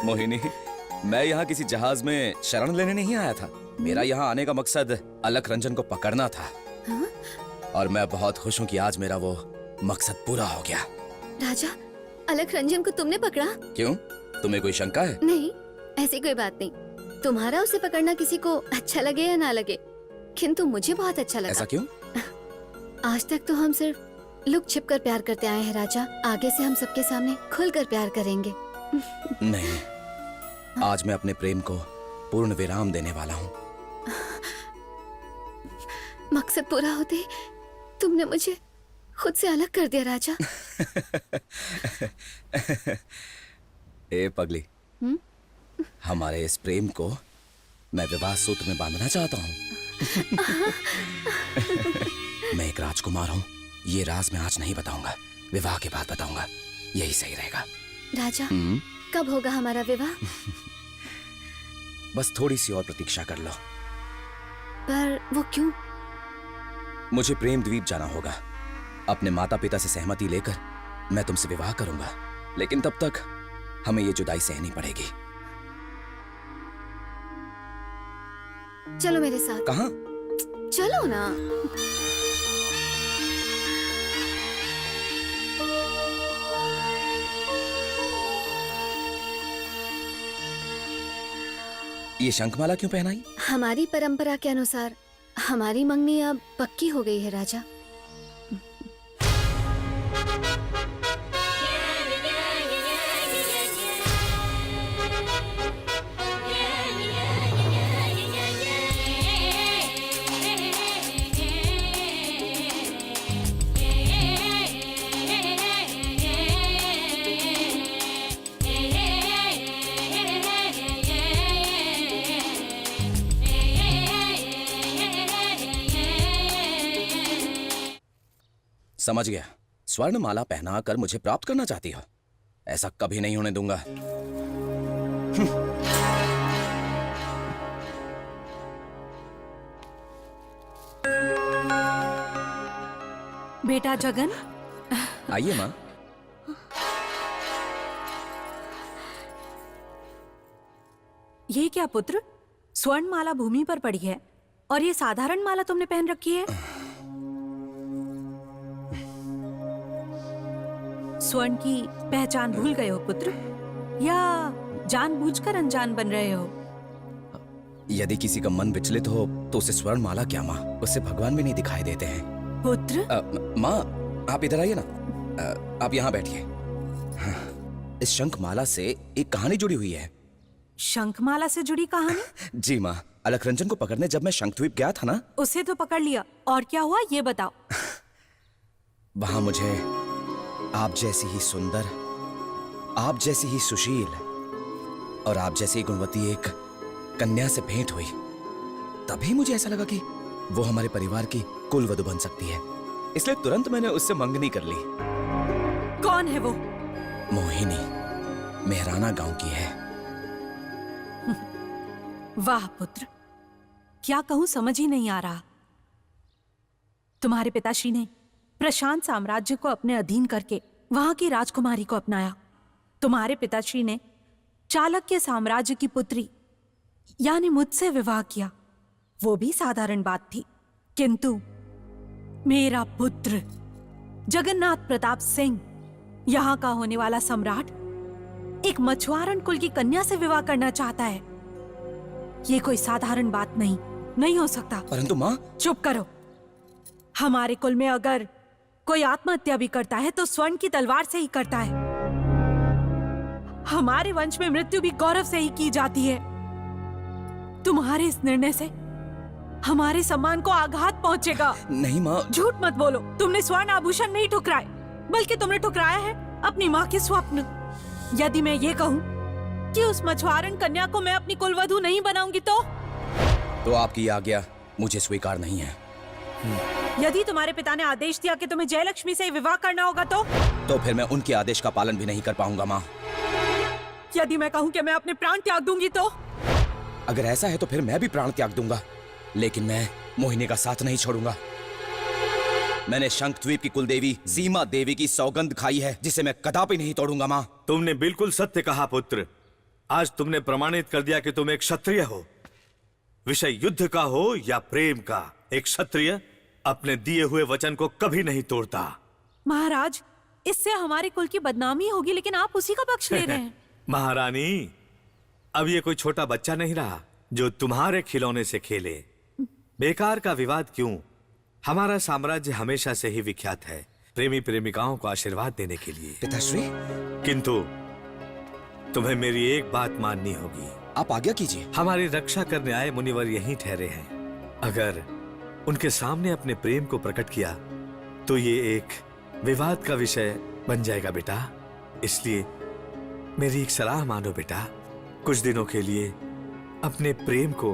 मोहिनी, मैं यहाँ किसी जहाज में शरण लेने नहीं आया था। मेरा यहाँ आने का मकसद अलख रंजन को पकड़ना था। हाँ? और मैं बहुत खुश हूँ कि आज मेरा वो मकसद पूरा हो गया। राजा, अलख रंजन को तुमने पकड़ा? क्यों, तुम्हें कोई शंका है? नहीं, ऐसी कोई बात नहीं। तुम्हारा उसे पकड़ना किसी को अच्छा लगे या ना लगे, किंतु मुझे बहुत अच्छा लगा। ऐसा क्यों? आज तक तो हम सिर्फ लुक छिप कर प्यार करते आए हैं राजा। आगे से हम सबके सामने खुलकर प्यार करेंगे। नहीं, आज मैं अपने प्रेम को पूर्ण विराम देने वाला हूँ। मकसद पूरा होते तुमने मुझे खुद से अलग कर दिया राजा। ए पगली, हमारे इस प्रेम को मैं विवाह सूत्र में बांधना चाहता हूँ। मैं एक राजकुमार हूँ, ये राज मैं आज नहीं बताऊंगा, विवाह के बाद बताऊंगा, यही सही रहेगा। राजा, कब होगा हमारा विवाह? बस थोड़ी सी और प्रतीक्षा कर लो। पर वो क्यों? मुझे प्रेम द्वीप जाना होगा। अपने माता पिता से सहमति लेकर मैं तुमसे विवाह करूंगा, लेकिन तब तक हमें ये जुदाई सहनी पड़ेगी। चलो मेरे साथ। कहाँ? चलो ना। ये शंखमाला क्यों पहनाई? हमारी परंपरा के अनुसार हमारी मंगनी अब पक्की हो गई है राजा। समझ गया, स्वर्ण माला पहना कर मुझे प्राप्त करना चाहती हो? ऐसा कभी नहीं होने दूंगा। बेटा जगन, आइए माँ। ये क्या पुत्र, स्वर्ण माला भूमि पर पड़ी है और ये साधारण माला तुमने पहन रखी है। स्वर्ण की पहचान भूल गए हो पुत्र, या जानबूझकर अनजान बन रहे हो? यदि किसी का मन विचलित हो तो उसे स्वर्ण माला क्या माँ, उससे भगवान भी नहीं दिखाई देते हैं। पुत्र। माँ, आप इधर आइए ना। आप यहाँ बैठिए। हाँ, इस शंख माला से एक कहानी जुड़ी हुई है। शंखमाला से जुड़ी कहानी? जी माँ, अलख रंजन को पकड़ने जब मैं शंखद्वीप गया था ना। उसे तो पकड़ लिया, और क्या हुआ ये बताओ। वहां मुझे आप जैसी ही सुंदर, आप जैसी ही सुशील और आप जैसी ही गुणवती एक कन्या से भेंट हुई। तभी मुझे ऐसा लगा कि वो हमारे परिवार की कुलवधू बन सकती है, इसलिए तुरंत मैंने उससे मंगनी कर ली। कौन है वो? मोहिनी, मेहराना गांव की है। वाह पुत्र, क्या कहूं समझ ही नहीं आ रहा। तुम्हारे पिताश्री ने प्रशांत साम्राज्य को अपने अधीन करके वहां की राजकुमारी को अपनाया। तुम्हारे पिताश्री ने चाणक्य साम्राज्य की पुत्री यानी मुझसे विवाह किया। वो भी साधारण बात थी, किंतु मेरा पुत्र जगन्नाथ प्रताप सिंह, यहां का होने वाला सम्राट, एक मछुआरन कुल की कन्या से विवाह करना चाहता है। ये कोई साधारण बात नहीं हो सकता। परंतु माँ। चुप करो। हमारे कुल में अगर कोई आत्महत्या भी करता है तो स्वर्ण की तलवार से ही करता है। हमारे वंश में मृत्यु भी गौरव से ही की जाती है। तुम्हारे इस निर्णय से हमारे सम्मान को आघात पहुंचेगा। नहीं माँ। झूठ मत बोलो। तुमने स्वर्ण आभूषण नहीं ठुकराए, बल्कि तुमने ठुकराया है अपनी माँ के स्वप्न। यदि मैं ये कहूँ कि उस मछुआरन कन्या को मैं अपनी कुलवधू नहीं बनाऊंगी तो आपकी आज्ञा मुझे स्वीकार नहीं है। यदि तुम्हारे पिता ने आदेश दिया कि तुम्हें जयलक्ष्मी से विवाह करना होगा तो फिर मैं उनके आदेश का पालन भी नहीं कर पाऊंगा माँ। यदि मैं कहूँ कि मैं अपने प्राण त्याग दूंगी तो? अगर ऐसा है तो फिर मैं भी प्राण त्याग दूंगा, लेकिन मैं मोहिनी का साथ नहीं छोड़ूंगा। मैंने शंखद्वीप की कुलदेवी सीमा देवी की सौगंध खाई है, जिसे मैं कदापि नहीं तोड़ूंगा माँ। तुमने बिल्कुल सत्य कहा पुत्र। आज तुमने प्रमाणित कर दिया कि तुम एक क्षत्रिय हो। विषय युद्ध का हो या प्रेम का, एक क्षत्रिय अपने दिए हुए वचन को कभी नहीं तोड़ता। महाराज, इससे हमारे कुल की बदनामी होगी, लेकिन आप उसी का पक्ष ले रहे हैं। महारानी, अब ये कोई छोटा बच्चा नहीं रहा जो तुम्हारे खिलौने से खेले। बेकार का विवाद क्यों? हमारा साम्राज्य हमेशा से ही विख्यात है प्रेमी प्रेमिकाओं को आशीर्वाद देने के लिए। पिताश्री, किंतु तुम्हें मेरी एक बात माननी होगी। आप आज्ञा कीजिए। हमारी रक्षा करने आए मुनिवर यहीं ठहरे हैं। अगर उनके सामने अपने प्रेम को प्रकट किया तो ये एक विवाद का विषय बन जाएगा बेटा। इसलिए मेरी एक सलाह मानो बेटा, कुछ दिनों के लिए अपने प्रेम को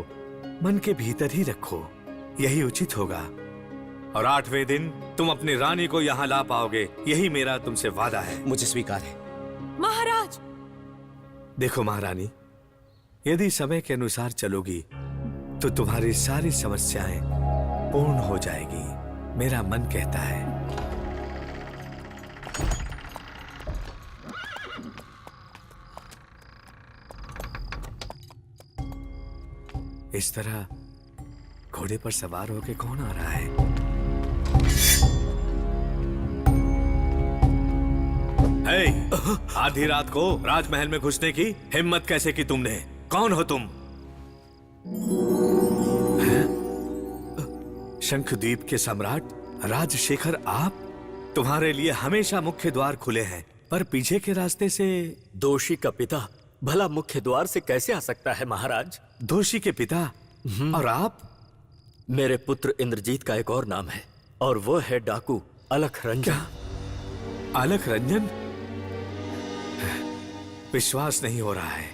मन के भीतर ही रखो, यही उचित होगा। और 8वें दिन तुम अपनी रानी को यहाँ ला पाओगे, यही मेरा तुमसे वादा है। मुझे स्वीकार है महाराज। देखो महारानी, यदि समय के अनुसार चलोगी तो तुम्हारी सारी समस्याएं पूर्ण हो जाएगी, मेरा मन कहता है। इस तरह घोड़े पर सवार होके कौन आ रहा है? आधी रात को राजमहल में घुसने की हिम्मत कैसे की तुमने? कौन हो तुम? शंखद्वीप के सम्राट राजशेखर आप? तुम्हारे लिए हमेशा मुख्य द्वार खुले हैं, पर पीछे के रास्ते से। दोषी का पिता भला मुख्य द्वार से कैसे आ सकता है महाराज? दोषी के पिता? और आप? मेरे पुत्र इंद्रजीत का एक और नाम है, और वो है डाकू अलख रंजन। अलख रंजन? विश्वास नहीं हो रहा है।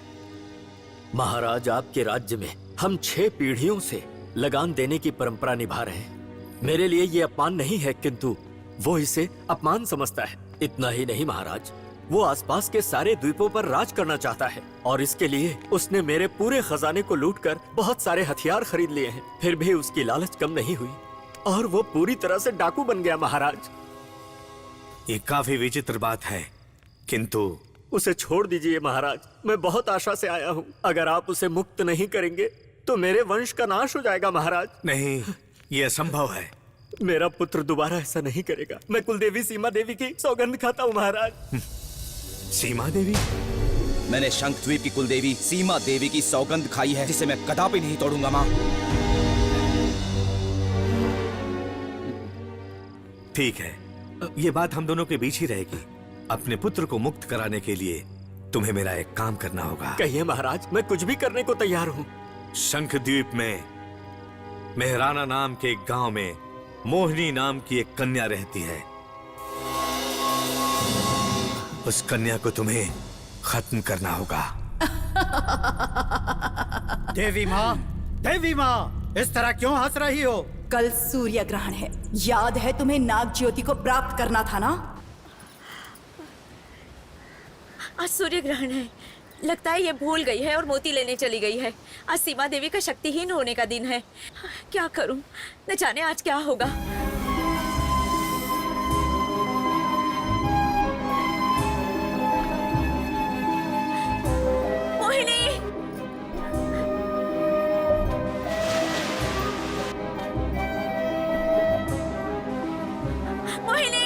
महाराज, आपके राज्य में हम 6 पीढ़ियों से लगान देने की परंपरा निभा रहे हैं। मेरे लिए ये अपमान नहीं है, किंतु वो इसे अपमान समझता है। इतना ही नहीं महाराज, वो आसपास के सारे द्वीपों पर राज करना चाहता है, और इसके लिए उसने मेरे पूरे खजाने को लूटकर बहुत सारे हथियार खरीद लिए हैं। फिर भी उसकी लालच कम नहीं हुई और वो पूरी तरह से डाकू बन गया महाराज। ये काफी विचित्र बात है, किंतु उसे छोड़ दीजिए महाराज। मैं बहुत आशा से आया हूँ। अगर आप उसे मुक्त नहीं करेंगे तो मेरे वंश का नाश हो जाएगा महाराज। नहीं, ये असंभव है। मेरा पुत्र दोबारा ऐसा नहीं करेगा। मैं कुलदेवी सीमा देवी की सौगंध खाता हूँ महाराज। सीमा देवी? मैंने शंखद्वीप की कुलदेवी सीमा देवी की सौगंध खाई है, जिसे मैं कदापि नहीं तोड़ूंगा माँ। ठीक है, ये बात हम दोनों के बीच ही रहेगी। अपने पुत्र को मुक्त कराने के लिए तुम्हें मेरा एक काम करना होगा। कहिए महाराज, मैं कुछ भी करने को तैयार हूँ। शंखद्वीप में मेहराना नाम के एक गांव में मोहिनी नाम की एक कन्या रहती है। उस कन्या को तुम्हें खत्म करना होगा। देवी माँ, इस तरह क्यों हंस रही हो? कल सूर्य ग्रहण है, याद है तुम्हें नाग ज्योति को प्राप्त करना था ना? आज सूर्य ग्रहण है। लगता है ये भूल गई है और मोती लेने चली गई है। आज सीमा देवी का शक्तिहीन होने का दिन है। क्या करूं? न जाने आज क्या होगा। मोहिनी! मोहिनी!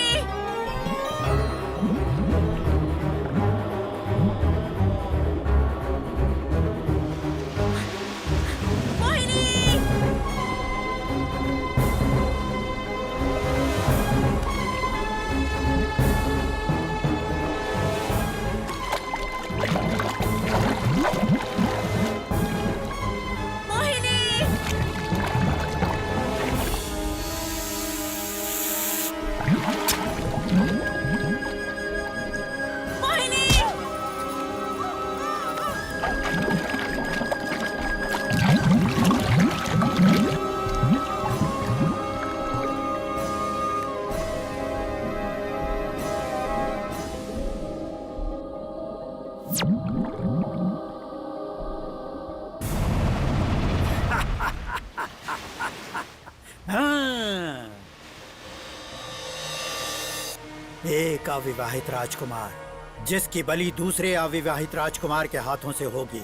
एक अविवाहित राजकुमार जिसकी बलि दूसरे अविवाहित राजकुमार के हाथों से होगी।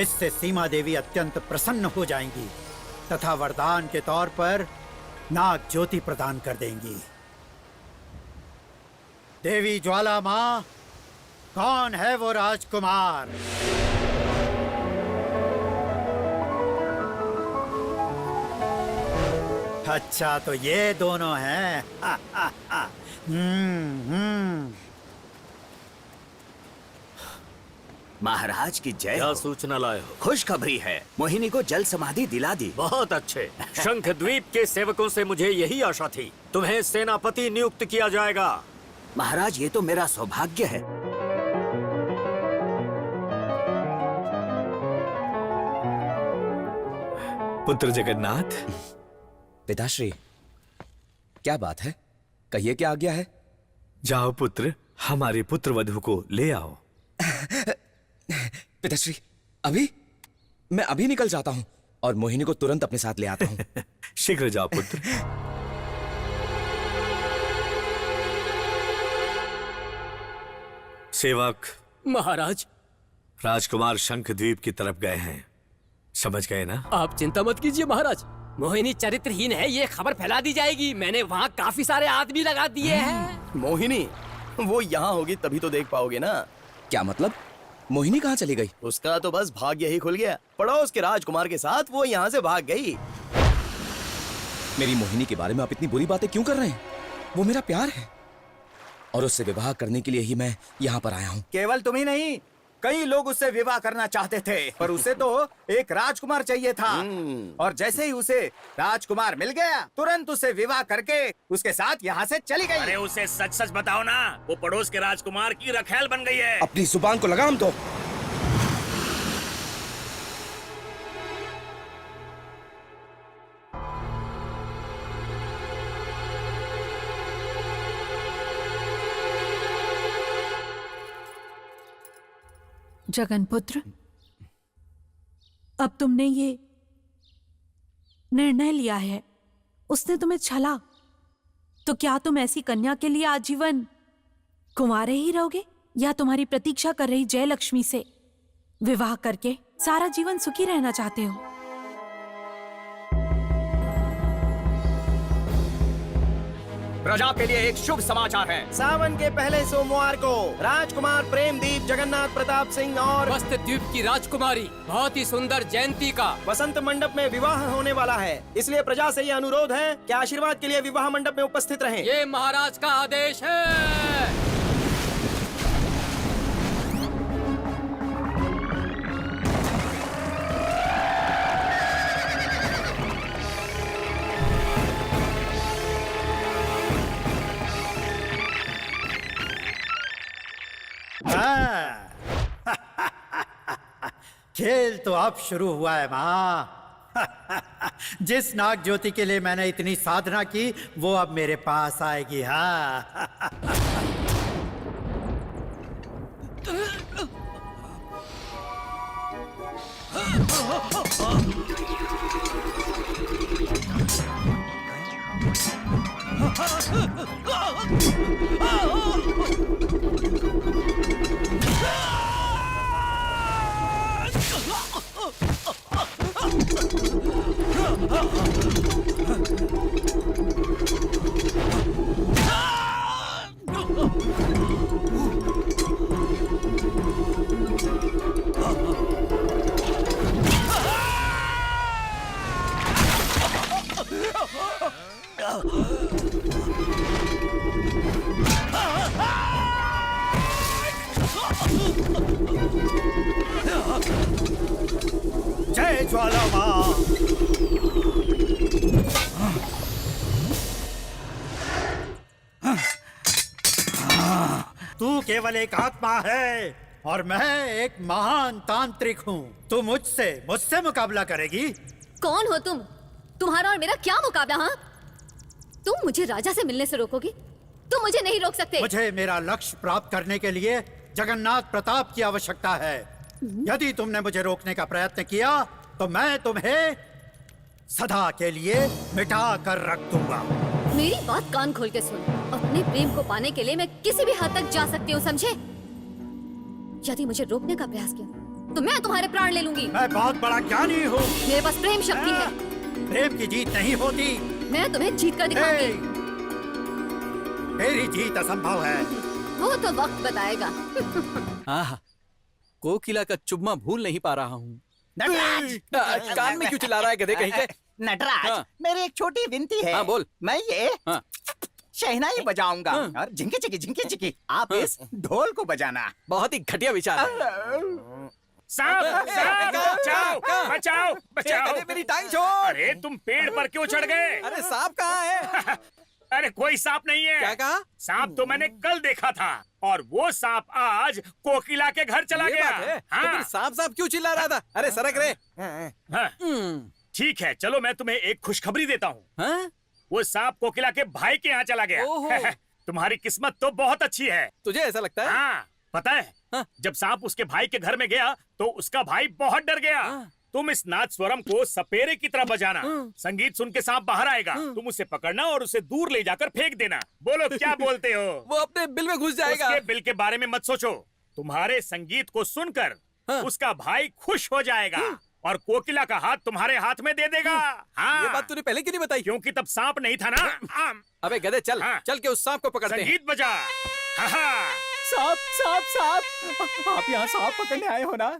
इससे सीमा देवी अत्यंत प्रसन्न हो जाएंगी तथा वरदान के तौर पर नाग ज्योति प्रदान कर देंगी। देवी ज्वाला माँ, कौन है वो राजकुमार? अच्छा, तो ये दोनों हैं। महाराज की जय। क्या सूचना लाए हो? खुशखबरी है, मोहिनी को जल समाधि दिला दी। बहुत अच्छे। शंख द्वीप के सेवकों से मुझे यही आशा थी। तुम्हें सेनापति नियुक्त किया जाएगा। महाराज, ये तो मेरा सौभाग्य है। पुत्र जगन्नाथ। पिताश्री, क्या बात है? कहिए, क्या आज्ञा है? जाओ पुत्र, हमारे पुत्र वधु को ले आओ। पिताश्री, अभी? मैं अभी निकल जाता हूँ और मोहिनी को तुरंत अपने साथ ले आता हूँ। शीघ्र जाओ पुत्र। सेवक। महाराज। राजकुमार शंख द्वीप की तरफ गए हैं, समझ गए ना? आप चिंता मत कीजिए महाराज। मोहिनी चरित्रहीन है, ये खबर फैला दी जाएगी। मैंने वहाँ काफी सारे आदमी लगा दिए हैं। मोहिनी, वो यहाँ होगी तभी तो देख पाओगे ना। क्या मतलब? मोहिनी कहाँ चली गई? उसका तो बस भाग्य ही खुल गया। पड़ोस के राजकुमार के साथ वो यहाँ से भाग गई। मेरी मोहिनी के बारे में आप इतनी बुरी बातें क्यों कर रहे हैं? वो मेरा प्यार है और उससे विवाह करने के लिए ही मैं यहाँ पर आया हूँ। केवल तुम ही नहीं, कई लोग उससे विवाह करना चाहते थे, पर उसे तो एक राजकुमार चाहिए था। और जैसे ही उसे राजकुमार मिल गया, तुरंत उसे विवाह करके उसके साथ यहाँ से चली गई। अरे उसे सच सच बताओ ना, वो पड़ोस के राजकुमार की रखैल बन गई है। अपनी जुबान को लगाम दो। जगनपुत्र, अब तुमने ये निर्णय लिया है, उसने तुम्हें छला, तो क्या तुम ऐसी कन्या के लिए आजीवन कुंवारे ही रहोगे या तुम्हारी प्रतीक्षा कर रही जयलक्ष्मी से विवाह करके सारा जीवन सुखी रहना चाहते हो? प्रजा के लिए एक शुभ समाचार है। सावन के पहले सोमवार को राजकुमार प्रेमदीप जगन्नाथ प्रताप सिंह और वस्त द्वीप की राजकुमारी बहुत ही सुंदर जयंती का वसंत मंडप में विवाह होने वाला है। इसलिए प्रजा से ये अनुरोध है कि आशीर्वाद के लिए विवाह मंडप में उपस्थित रहें। ये महाराज का आदेश है। खेल तो अब शुरू हुआ है माँ। जिस नाग ज्योति के लिए मैंने इतनी साधना की, वो अब मेरे पास आएगी। हाँ। जय ज्वाला माँ। तू केवल एक आत्मा है और मैं एक महान तांत्रिक हूँ। तू मुझसे मुकाबला करेगी? कौन हो तुम? तुम्हारा और मेरा क्या मुकाबला? हाँ, तुम मुझे राजा से मिलने से रोकोगे? तुम मुझे नहीं रोक सकते। मुझे मेरा लक्ष्य प्राप्त करने के लिए जगन्नाथ प्रताप की आवश्यकता है। यदि तुमने मुझे रोकने का प्रयत्न किया तो मैं तुम्हें सदा के लिए मिटा कर रख दूंगा। मेरी बात कान खोल के सुन। अपने प्रेम को पाने के लिए मैं किसी भी हद तक जा सकती हूँ, समझे? यदि मुझे रोकने का प्रयास किया तो मैं तुम्हारे प्राण ले लूंगी। मैं बहुत बड़ा ज्ञानी हूँ। मेरे पास प्रेम शक्ति है। प्रेम की जीत नहीं होती। मैं तुम्हें जीत कर दिखाऊंगी। तेरी जीत असंभव है। वो तो वक्त बताएगा। आहा, कोकिला का चुम्मा भूल नहीं पा रहा हूँ। नटराज! कान में क्यों चिल्ला रहा है गधे कहीं के? नटराज, हाँ। मेरी एक छोटी विनती है। हाँ, बोल। मैं ये हाँ। शहनाई बजाऊंगा हाँ। और झिंकी चिकी आप हाँ। इस ढोल को बजाना। बहुत ही घटिया विचार है। सांप सांप बचाओ बचाओ बचाओ। अरे मेरी टांग छोड़। अरे तुम पेड़ पर क्यों चढ़ गए? अरे सांप कहाँ है? अरे कोई सांप नहीं है। क्या कहा? सांप तो मैंने कल देखा था और वो सांप आज कोकिला के घर चला ये गया। बात है? तो हाँ। फिर सांप सांप क्यों चिल्ला रहा था? अरे सरक रे। हाँ। ठीक है, चलो मैं तुम्हें एक खुशखबरी देता हूँ। वो सांप कोकिला के भाई के यहाँ चला गया। तुम्हारी किस्मत तो बहुत अच्छी है। तुझे ऐसा लगता है? हाँ, पता है जब सांप उसके भाई के घर में गया तो उसका भाई बहुत डर गया। तुम इस नाद स्वरम को सपेरे की तरह बजाना। संगीत सुन के सांप बाहर आएगा, तुम उसे पकड़ना और उसे दूर ले जाकर फेंक देना। बोलो क्या बोलते हो? वो अपने बिल में घुस जाएगा। उसके बिल के बारे में मत सोचो। तुम्हारे संगीत को सुनकर उसका भाई खुश हो जाएगा और कोकिला का हाथ तुम्हारे हाथ में दे देगा। हाँ। ये बात तूने पहले क्यों नहीं बताई? क्योंकि तब सांप नहीं था ना। अबे गधे चल, चल के उस सांप को पकड़ते हैं। संगीत बजा। सांप सांप सांप, आप यहाँ सांप पकड़ने आए हो ना?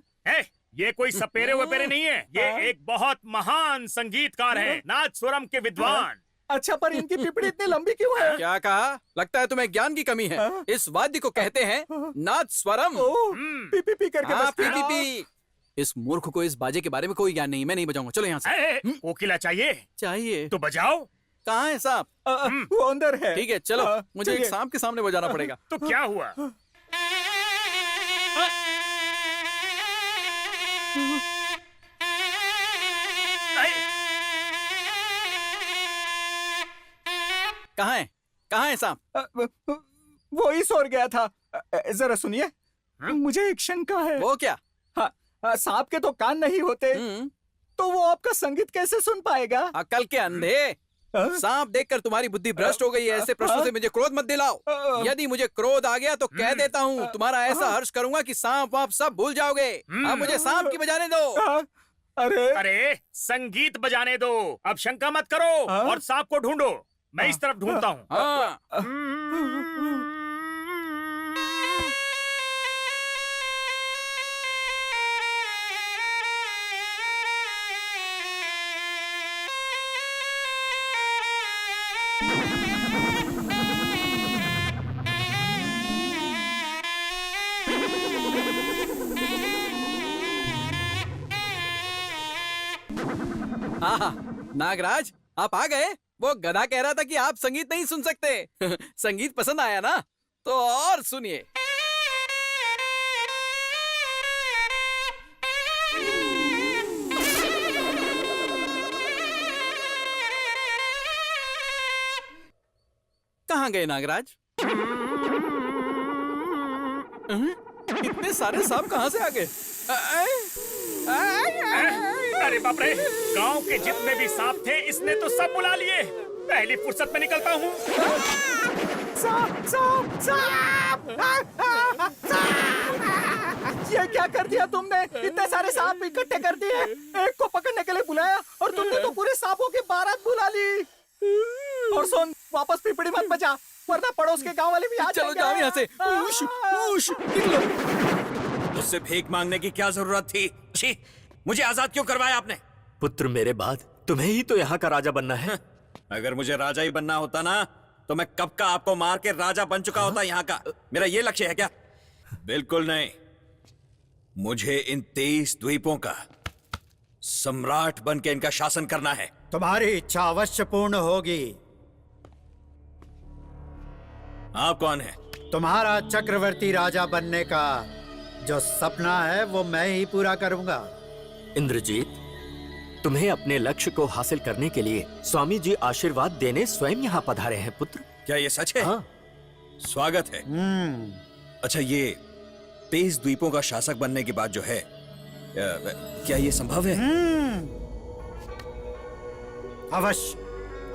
ये कोई सपेरे वपेरे नहीं है। ये एक बहुत महान संगीतकार है, नाद स्वरम के विद्वान। अच्छा, पर इनकी पिपड़ी इतनी लंबी क्यों है? क्या कहा? लगता है तुम्हें ज्ञान की कमी है। इस वाद्य को कहते हैं नाद स्वरम। पी पी पी करके हाँ, बजती पी है। P P. इस मूर्ख को इस बाजे के बारे में कोई ज्ञान नहीं। मैं नहीं बजाऊंगा, चलो यहाँ से। कोकिला चाहिए? चाहिए तो बजाओ। कहाँ है सांप? वो अंदर है। ठीक है, चलो मुझे एक चलिए। सांप के सामने बजाना पड़ेगा। तो क्या हुआ? कहाँ है? कहाँ है सांप? वो ही सो गया था। जरा सुनिए, मुझे एक शंका है। वो क्या? हाँ, सांप के तो कान नहीं होते, तो वो आपका संगीत कैसे सुन पाएगा? अकल के अंधे। सांप देखकर तुम्हारी बुद्धि भ्रष्ट हो गई है। ऐसे प्रश्नों से मुझे क्रोध मत दिलाओ। यदि मुझे क्रोध आ गया तो कह देता हूँ, तुम्हारा ऐसा हर्ष करूंगा कि सांप वाप सब भूल जाओगे। अब मुझे सांप की बजाने दो। अरे संगीत बजाने दो, अब शंका मत करो और सांप को ढूंढो। मैं इस तरफ ढूंढता हूँ। नागराज, आप आ गए। वो गधा कह रहा था कि आप संगीत नहीं सुन सकते। संगीत पसंद आया ना? तो और सुनिए। कहाँ गए नागराज? इतने सारे सांप कहाँ से आ गए? अरे बाप रे, गांव के जितने भी सांप थे इसने तो सब बुला लिए। पहली फुर्सत में निकलता हूँ। सांप सांप सांप! ये क्या कर दिया तुमने? इतने सारे सांप इकट्ठे कर दिए। एक को पकड़ने के लिए बुलाया और तुमने तो पूरे सांपों की बारात बुला ली। और सुन, वापस पिपड़ी मत बजा, वरना पड़ोस के गांव वाले भी आ चलो जाओ यहाँ से। उश, उश, निकलो। उससे भीख मांगने की क्या जरूरत थी? छी, मुझे आजाद क्यों करवाया आपने? पुत्र मेरे बाद तुम्हें ही तो यहाँ का राजा बनना है। अगर मुझे राजा ही बनना होता ना तो मैं कब का आपको मार के राजा बन चुका होता यहाँ का। मेरा ये लक्ष्य है क्या? बिल्कुल नहीं। मुझे इन 23 द्वीपों का सम्राट बन के इनका शासन करना है। तुम्हारी इच्छा अवश्य पूर्ण होगी। आप कौन है? तुम्हारा चक्रवर्ती राजा बनने का जो सपना है वो मैं ही पूरा करूंगा। इंद्रजीत, तुम्हें अपने लक्ष्य को हासिल करने के लिए स्वामी जी आशीर्वाद देने स्वयं यहाँ पधारे हैं पुत्र। क्या ये सच है? हाँ। स्वागत है। अच्छा, ये 23 द्वीपों का शासक बनने की बात जो है, क्या ये संभव है? अवश्य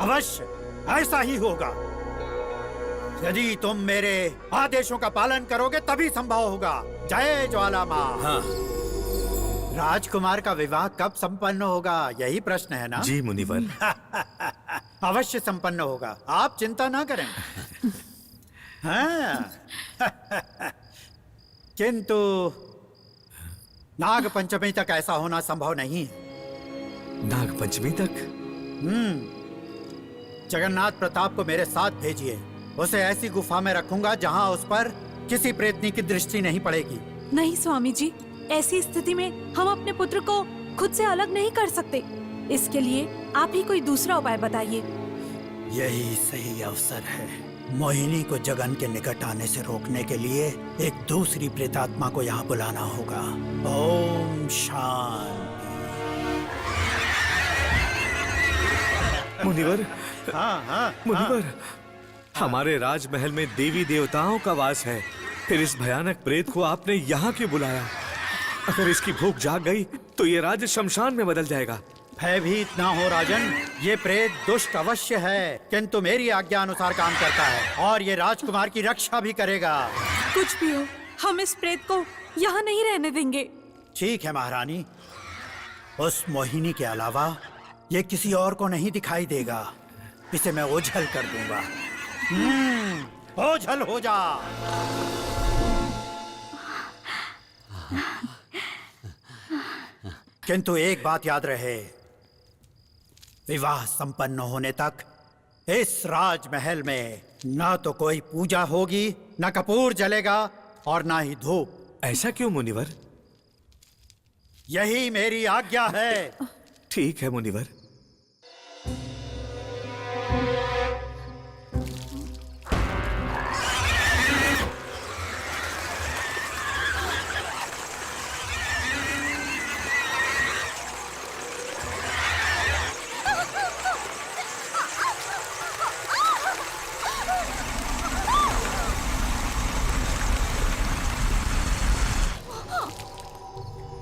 अवश्य ऐसा ही होगा। यदि तुम मेरे आदेशों का पालन करोगे तभी संभव होगा। जय ज्वाला माँ। हाँ। राजकुमार का विवाह कब संपन्न होगा, यही प्रश्न है ना? जी मुनिवर। अवश्य संपन्न होगा, आप चिंता ना करें। हाँ। किंतु नाग पंचमी तक ऐसा होना संभव नहीं है। नाग पंचमी तक? जगन्नाथ प्रताप को मेरे साथ भेजिए। उसे ऐसी गुफा में रखूंगा जहां उस पर किसी प्रेतनी की दृष्टि नहीं पड़ेगी। नहीं स्वामी जी, ऐसी स्थिति में हम अपने पुत्र को खुद से अलग नहीं कर सकते। इसके लिए आप ही कोई दूसरा उपाय बताइए। यही सही अवसर है। मोहिनी को जगन के निकट आने से रोकने के लिए एक दूसरी प्रेतात्मा को यहाँ बुलाना होगा। ओम शांति। मुनिवर। हाँ। मुनिवर, हमारे राजमहल में देवी देवताओं का वास है, फिर इस भयानक प्रेत को आपने यहाँ क्यों बुलाया? अगर इसकी भूख जाग गई तो ये राज्य शमशान में बदल जाएगा। भयभीत ना हो राजन, ये प्रेत दुष्ट अवश्य है, किंतु मेरी आज्ञा अनुसार काम करता है और ये राजकुमार की रक्षा भी करेगा। कुछ भी हो, हम इस प्रेत को यहाँ नहीं रहने देंगे। ठीक है महारानी, उस मोहिनी के अलावा ये किसी और को नहीं दिखाई देगा। इसे मैं ओझल कर दूंगा। ओझल हो जा। किंतु एक बात याद रहे, विवाह संपन्न होने तक इस राजमहल में न तो कोई पूजा होगी, न कपूर जलेगा और न ही धूप। ऐसा क्यों मुनिवर? यही मेरी आज्ञा है। ठीक है मुनिवर।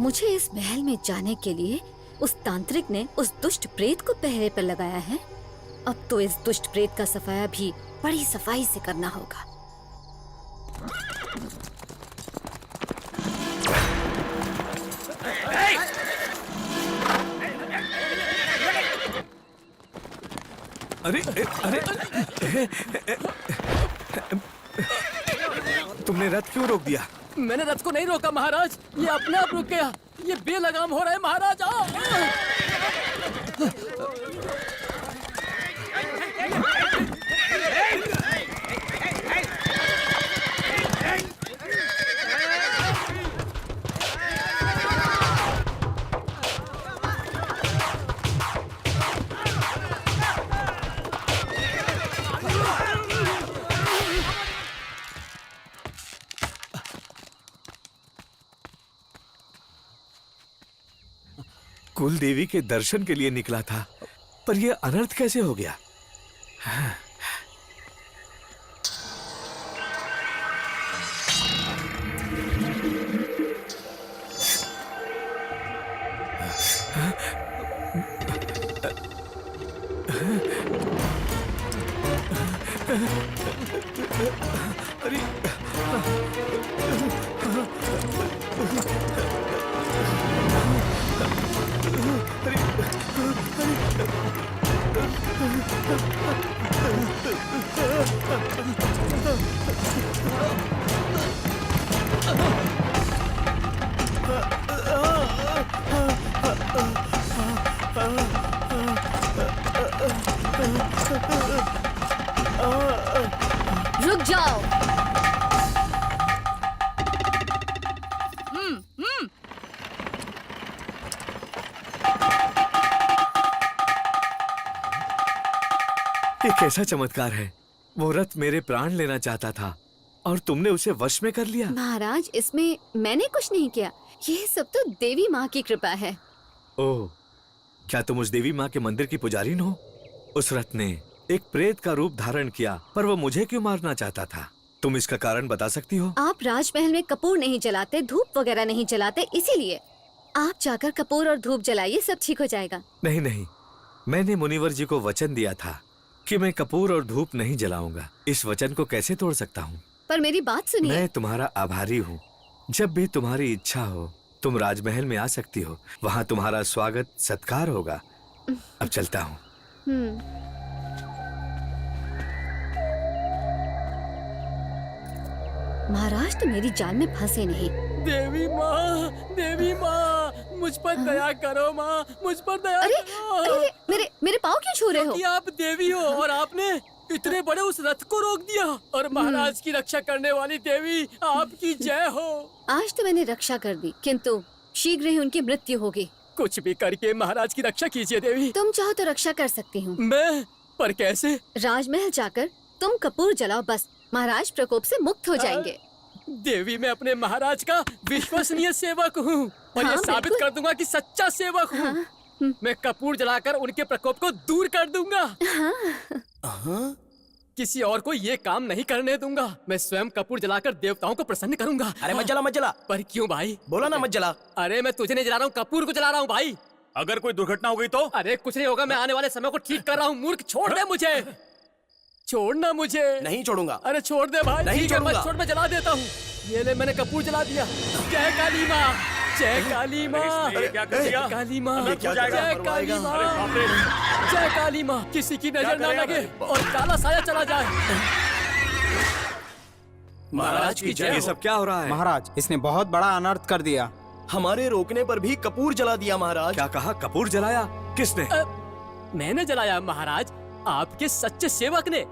मुझे इस महल में जाने के लिए उस तांत्रिक ने उस दुष्ट प्रेत को पहरे पर लगाया है। अब तो इस दुष्ट प्रेत का सफाया भी बड़ी सफाई से करना होगा। अरे अरे, तुमने रथ क्यों रोक दिया? मैंने रथ को नहीं रोका महाराज, ये अपने आप रुक गया। ये बेलगाम हो रहा है महाराज। कुल देवी के दर्शन के लिए निकला था, पर यह अनर्थ कैसे हो गया? रुक जाओ। ये कैसा चमत्कार है? वो रथ मेरे प्राण लेना चाहता था और तुमने उसे वश में कर लिया। महाराज, इसमें मैंने कुछ नहीं किया, ये सब तो देवी माँ की कृपा है। ओह, क्या तुम उस देवी माँ के मंदिर की पुजारिन हो? उस रथ ने एक प्रेत का रूप धारण किया, पर वो मुझे क्यों मारना चाहता था? तुम इसका कारण बता सकती हो? आप राजमहल में कपूर नहीं जलाते, धूप वगैरह नहीं जलाते, इसीलिए आप जाकर कपूर और धूप जलाइए, सब ठीक हो जाएगा। नहीं नहीं, मैंने मुनिवर जी को वचन दिया था कि मैं कपूर और धूप नहीं जलाऊंगा। इस वचन को कैसे तोड़ सकता हूँ? पर मेरी बात सुनिए। मैं तुम्हारा आभारी हूँ। जब भी तुम्हारी इच्छा हो तुम राजमहल में आ सकती हो। वहाँ तुम्हारा स्वागत सत्कार होगा। अब चलता हूँ। महाराज तो मेरी जाल में फंसे नहीं। देवी माँ, मुझ पर दया करो माँ, मुझ पर दया करो। अरे मेरे पाँव क्यों छू रहे हो? क्योंकि आप देवी हो और आपने इतने बड़े उस रथ को रोक दिया। और महाराज की रक्षा करने वाली देवी आपकी जय हो। आज तो मैंने रक्षा कर दी, किंतु शीघ्र ही उनकी मृत्यु होगी। कुछ भी करके महाराज की रक्षा कीजिए देवी। तुम चाहो तो रक्षा कर सकती हूँ। मैं? पर कैसे? राजमहल जाकर तुम कपूर जलाओ, बस महाराज प्रकोप से मुक्त हो जाएंगे। देवी, मैं अपने महाराज का विश्वसनीय सेवक हूँ और ये साबित कर दूंगा कि सच्चा सेवक हूँ। मैं कपूर जलाकर उनके प्रकोप को दूर कर दूंगा। किसी और को ये काम नहीं करने दूंगा। मैं स्वयं कपूर जलाकर देवताओं को प्रसन्न करूंगा। अरे मत जला। पर क्यों भाई? बोला ना मत जला। अरे मैं तुझे नहीं जला रहा हूँ, कपूर को जला रहा हूँ भाई। अगर कोई दुर्घटना हो गई तो? अरे कुछ नहीं होगा, मैं आने वाले समय को ठीक कर रहा हूँ। मूर्ख, छोड़ दे मुझे, छोड़ना मुझे। नहीं छोड़ूंगा। अरे छोड़ दे भाई। नहीं छोड़ूंगा। छोड़, मैं जला देता हूँ। ये ले, मैंने कपूर जला दिया। जय काली माँ, जय काली माँ। अरे क्या कर दिया? काली माँ, जय काली माँ, जय काली माँ। किसी की नजर ना लगे और काला साया चला जाए। महाराज की जय। ये सब क्या हो रहा है? महाराज, इसने बहुत बड़ा अनर्थ कर दिया। हमारे रोकने पर भी कपूर जला दिया महाराज। क्या कहा? कपूर जलाया? किसने? मैंने जलाया महाराज, आपके सच्चे सेवक ने।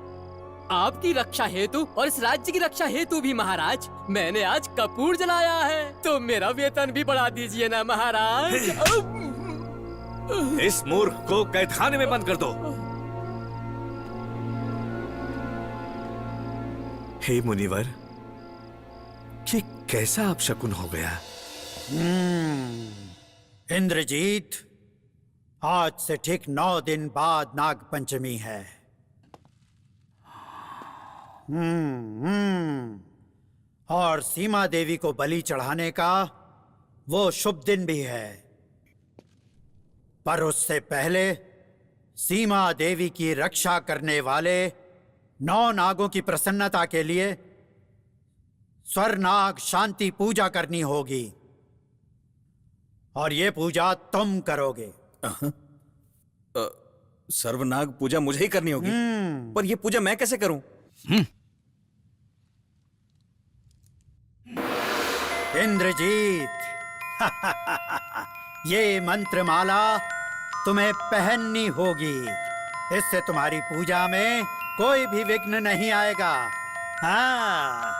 आपकी रक्षा हेतु और इस राज्य की रक्षा हेतु भी महाराज मैंने आज कपूर जलाया है। तो मेरा वेतन भी बढ़ा दीजिए ना महाराज। इस मूर्ख को कैदखाने में बंद कर दो। हे मुनिवर, ये कैसा अपशकुन हो गया? इंद्रजीत, आज से ठीक 9 दिन बाद नाग पंचमी है। और सीमा देवी को बलि चढ़ाने का वो शुभ दिन भी है। पर उससे पहले सीमा देवी की रक्षा करने वाले 9 नागों की प्रसन्नता के लिए स्वरनाग शांति पूजा करनी होगी। और ये पूजा तुम करोगे। सर्वनाग पूजा मुझे ही करनी होगी। पर ये पूजा मैं कैसे करूं? इंद्रजीत, ये मंत्रमाला तुम्हें पहननी होगी। इससे तुम्हारी पूजा में कोई भी विघ्न नहीं आएगा। हाँ।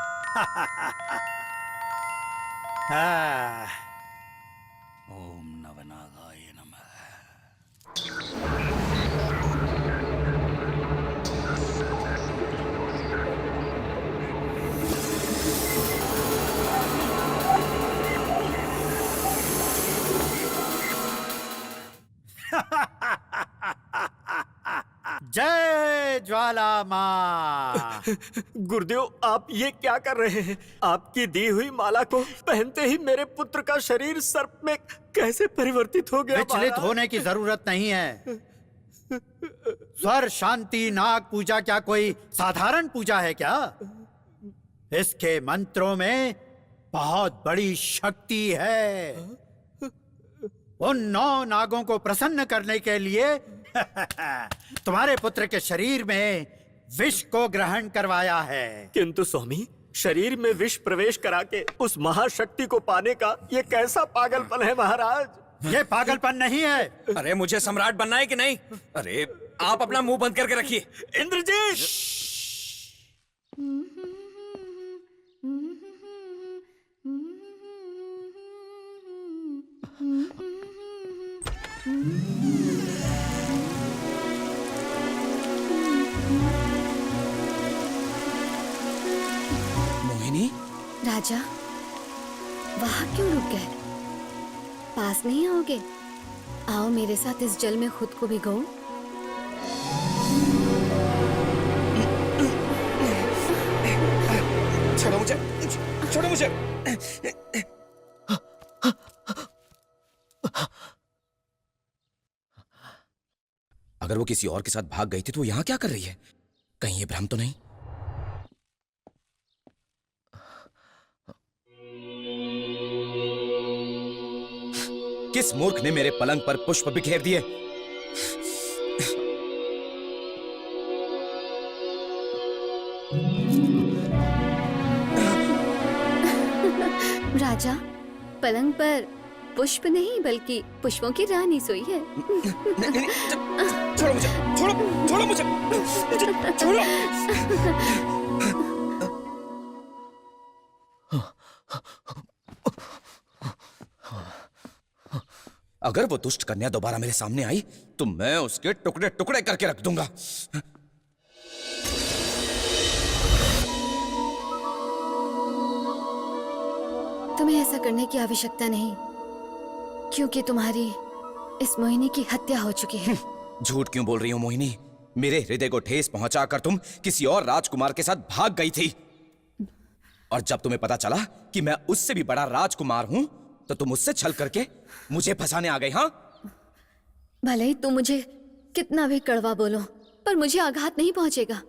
हाँ। ओम नवनागाय नमः। जय ज्वाला माँ। गुरुदेव, आप ये क्या कर रहे हैं? आपकी दी हुई माला को पहनते ही मेरे पुत्र का शरीर सर्प में कैसे परिवर्तित हो गया? विचलित होने की जरूरत नहीं है। स्वर शांति नाग पूजा क्या कोई साधारण पूजा है क्या? इसके मंत्रों में बहुत बड़ी शक्ति है। उन 9 नागों को प्रसन्न करने के लिए तुम्हारे पुत्र के शरीर में विष को ग्रहण करवाया है। किंतु स्वामी, शरीर में विष प्रवेश करा के उस महाशक्ति को पाने का ये कैसा पागलपन है महाराज? ये पागलपन नहीं है। अरे मुझे सम्राट बनना है कि नहीं? अरे आप अपना मुंह बंद करके रखिए। इंद्रजीत! मोहिनी, राजा, वहां क्यों रुक गए? पास नहीं आओगे? आओ मेरे साथ इस जल में खुद को भिगो। छोड़ो मुझे, छोड़ो मुझे। अगर वो किसी और के साथ भाग गई थी तो वो यहाँ क्या कर रही है? कहीं ये भ्रम तो नहीं? किस मूर्ख ने मेरे पलंग पर पुष्प बिखेर दिए? राजा, पलंग पर पुष्प नहीं बल्कि पुष्पों की रानी सोई है। छोड़ो मुझे, छोड़ो मुझे, छोड़ो। अगर वो दुष्ट कन्या दोबारा मेरे सामने आई तो मैं उसके टुकड़े टुकड़े करके रख दूंगा। तुम्हें ऐसा करने की आवश्यकता नहीं, क्योंकि तुम्हारी इस मोहिनी की हत्या हो चुकी है। झूठ क्यों बोल रही हो मोहिनी? मेरे हृदय को ठेस पहुंचाकर तुम किसी और राजकुमार के साथ भाग गई थी, और जब तुम्हें पता चला कि मैं उससे भी बड़ा राजकुमार हूं तो तुम मुझसे छल करके मुझे फंसाने आ गई। हाँ, भले ही तुम मुझे कितना भी कड़वा बोलो, पर मुझे आघात नहीं पहुंचेगा,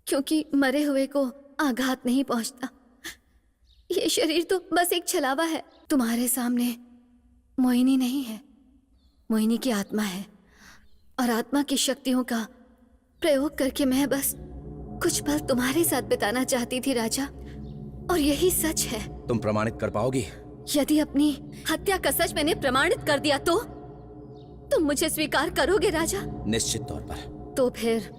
क्योंकि मरे हुए को आघात नहीं पहुंचता। ये शरीर तो बस एक छलावा है। तुम्हारे सामने मोहिनी नहीं है, मोहिनी की आत्मा है, और आत्मा की शक्तियों का प्रयोग करके मैं बस कुछ पल तुम्हारे साथ बिताना चाहती थी राजा, और यही सच है। तुम प्रमाणित कर पाओगी? यदि अपनी हत्या का सच मैंने प्रमाणित कर दिया तो तुम मुझे स्वीकार करोगे राजा? निश्चित तौर पर। तो फिर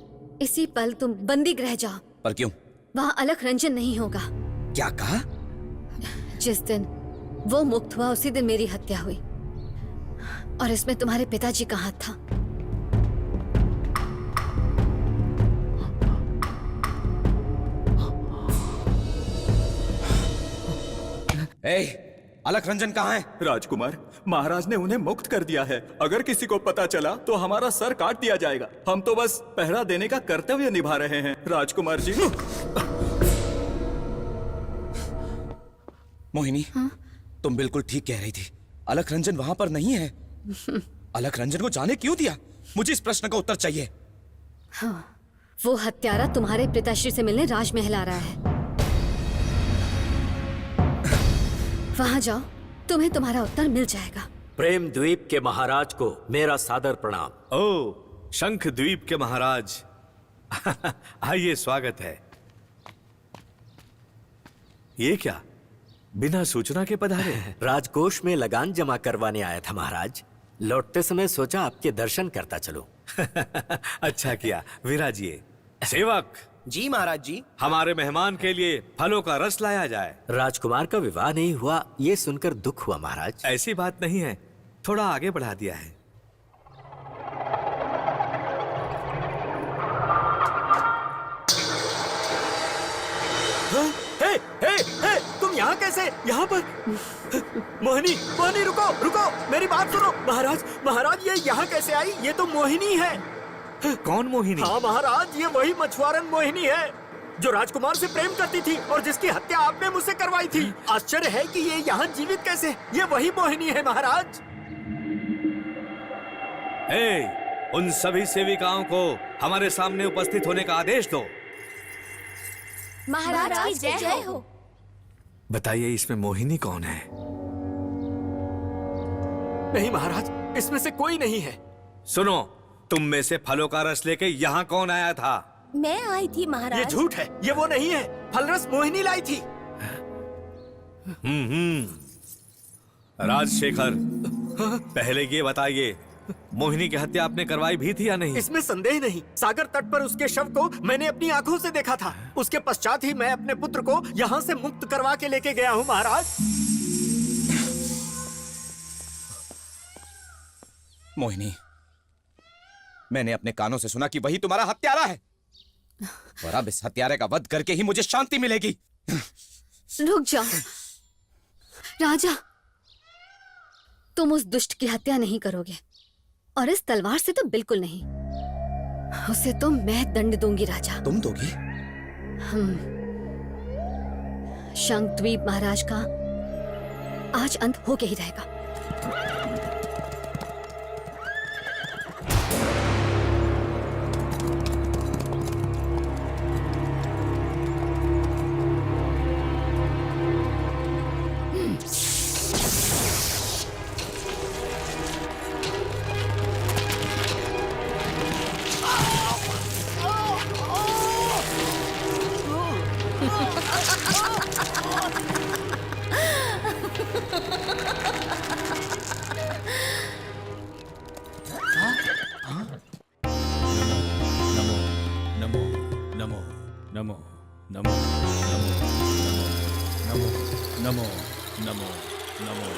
इसी पल तुम बंदी गृह जाओ। पर क्यों? वहाँ अलख रंजन नहीं होगा। क्या कहा? जिस दिन वो मुक्त हुआ उसी दिन मेरी हत्या हुई, और इसमें तुम्हारे पिताजी का हाथ था। अलख रंजन कहाँ है? राजकुमार, महाराज ने उन्हें मुक्त कर दिया है। अगर किसी को पता चला तो हमारा सर काट दिया जाएगा। हम तो बस पहरा देने का कर्तव्य निभा रहे हैं राजकुमार जी। मोहिनी, तुम बिल्कुल ठीक कह रही थी। अलख रंजन वहां पर नहीं है। अलख रंजन को जाने क्यों दिया? मुझे इस प्रश्न का उत्तर चाहिए। हाँ, वो हत्यारा तुम्हारे पिताश्री से मिलने राजमहल आ रहा है। वहां जाओ, तुम्हें तुम्हारा उत्तर मिल जाएगा। प्रेम द्वीप के महाराज को मेरा सादर प्रणाम। ओ, शंख द्वीप के महाराज आइए, स्वागत है। ये क्या, बिना सूचना के पधारे? राजकोष में लगान जमा करवाने आया था महाराज। लौटते समय सोचा आपके दर्शन करता चलो। अच्छा किया, विराजिए। सेवक जी महाराज जी। हमारे मेहमान के लिए फलों का रस लाया जाए। राजकुमार का विवाह नहीं हुआ, ये सुनकर दुख हुआ महाराज। ऐसी बात नहीं है, थोड़ा आगे बढ़ा दिया है। हे, तुम यहाँ कैसे? यहाँ पर? मोहिनी, मोहिनी रुको, रुको, मेरी बात सुनो। महाराज, महाराज ये यहाँ कैसे आई? ये तो मोहिनी है। कौन मोहिनी? हाँ महाराज, ये वही मछुआरन मोहिनी है जो राजकुमार से प्रेम करती थी और जिसकी हत्या आपने मुझसे करवाई थी। आश्चर्य है कि ये यहाँ जीवित कैसे? ये वही मोहिनी है महाराज। उन सभी सेविकाओं को हमारे सामने उपस्थित होने का आदेश दो। महाराज की जय हो। बताइए, इसमें मोहिनी कौन है? नहीं महाराज, इसमें से कोई नहीं है। सुनो, तुम में से फलों का रस लेके यहाँ कौन आया था? मैं आई थी महाराज। ये झूठ है, ये वो नहीं है। फलरस मोहिनी लाई थी। राजशेखर, पहले ये बताइए, मोहिनी की हत्या आपने करवाई भी थी या नहीं? इसमें संदेह नहीं। सागर तट पर उसके शव को मैंने अपनी आंखों से देखा था। उसके पश्चात ही मैं अपने पुत्र को यहाँ से मुक्त करवा के लेके गया हूँ महाराज। मोहिनी, मैंने अपने कानों से सुना कि वही तुम्हारा हत्यारा है, और अब इस हत्यारे का वध करके ही मुझे शांति मिलेगी। रुक जाओ राजा, तुम उस दुष्ट की हत्या नहीं करोगे, और इस तलवार से तो बिल्कुल नहीं। उसे तो मैं दंड दूंगी राजा। तुम दोगी? शंखद्वीप महाराज का आज अंत होके ही रहेगा। नमो नमो नमो नमो नमो नमो नमो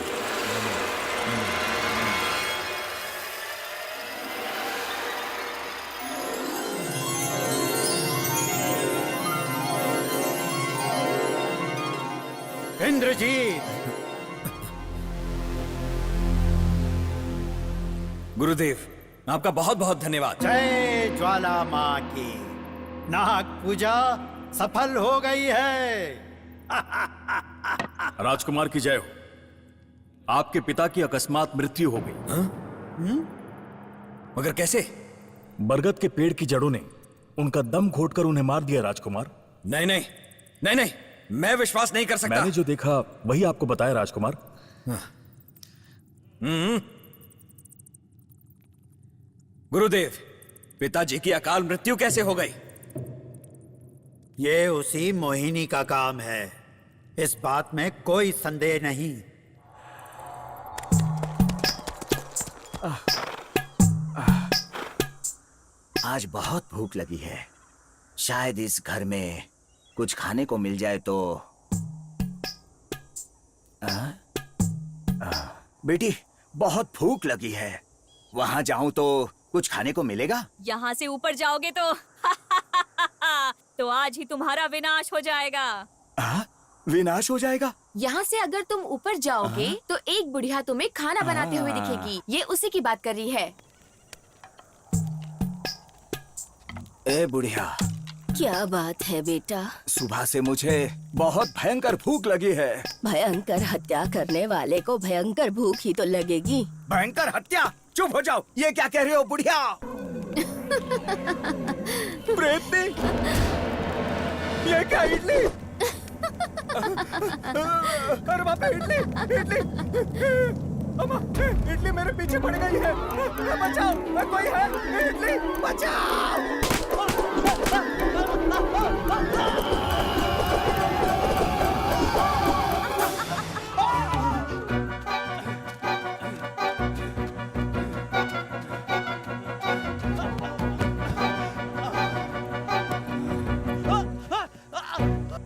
इंद्रजीत, गुरुदेव, आपका बहुत बहुत धन्यवाद। जय ज्वाला माँ की। नाग पूजा सफल हो गई है। राजकुमार की जय हो। आपके पिता की अकस्मात मृत्यु हो गई। मगर कैसे? बरगद के पेड़ की जड़ों ने उनका दम घोटकर उन्हें मार दिया राजकुमार। नहीं नहीं नहीं नहीं, मैं विश्वास नहीं कर सकता। मैंने जो देखा वही आपको बताया राजकुमार। गुरुदेव, पिताजी की अकाल मृत्यु कैसे हो गई? ये उसी मोहिनी का काम है, इस बात में कोई संदेह नहीं। आज बहुत भूख लगी है, शायद इस घर में कुछ खाने को मिल जाए तो। बेटी, बहुत भूख लगी है, वहां जाऊं तो कुछ खाने को मिलेगा? यहाँ से ऊपर जाओगे तो तो आज ही तुम्हारा विनाश हो जाएगा। विनाश हो जाएगा? यहाँ से अगर तुम ऊपर जाओगे तो एक बुढ़िया तुम्हें खाना बनाते हुए दिखेगी। ये उसी की बात कर रही है। ए बुढ़िया, क्या बात है बेटा? सुबह से मुझे बहुत भयंकर भूख लगी है। भयंकर हत्या करने वाले को भयंकर भूख ही तो लगेगी। भयंकर हत्या? चुप हो जाओ, ये क्या कह रहे हो बुढ़िया? प्रेतनी, ये क्या इडली? अरे बाप रे, इडली इडली अम्मा, इडली मेरे पीछे पड़ गई है। बचाओ, कोई है? इडली बचाओ।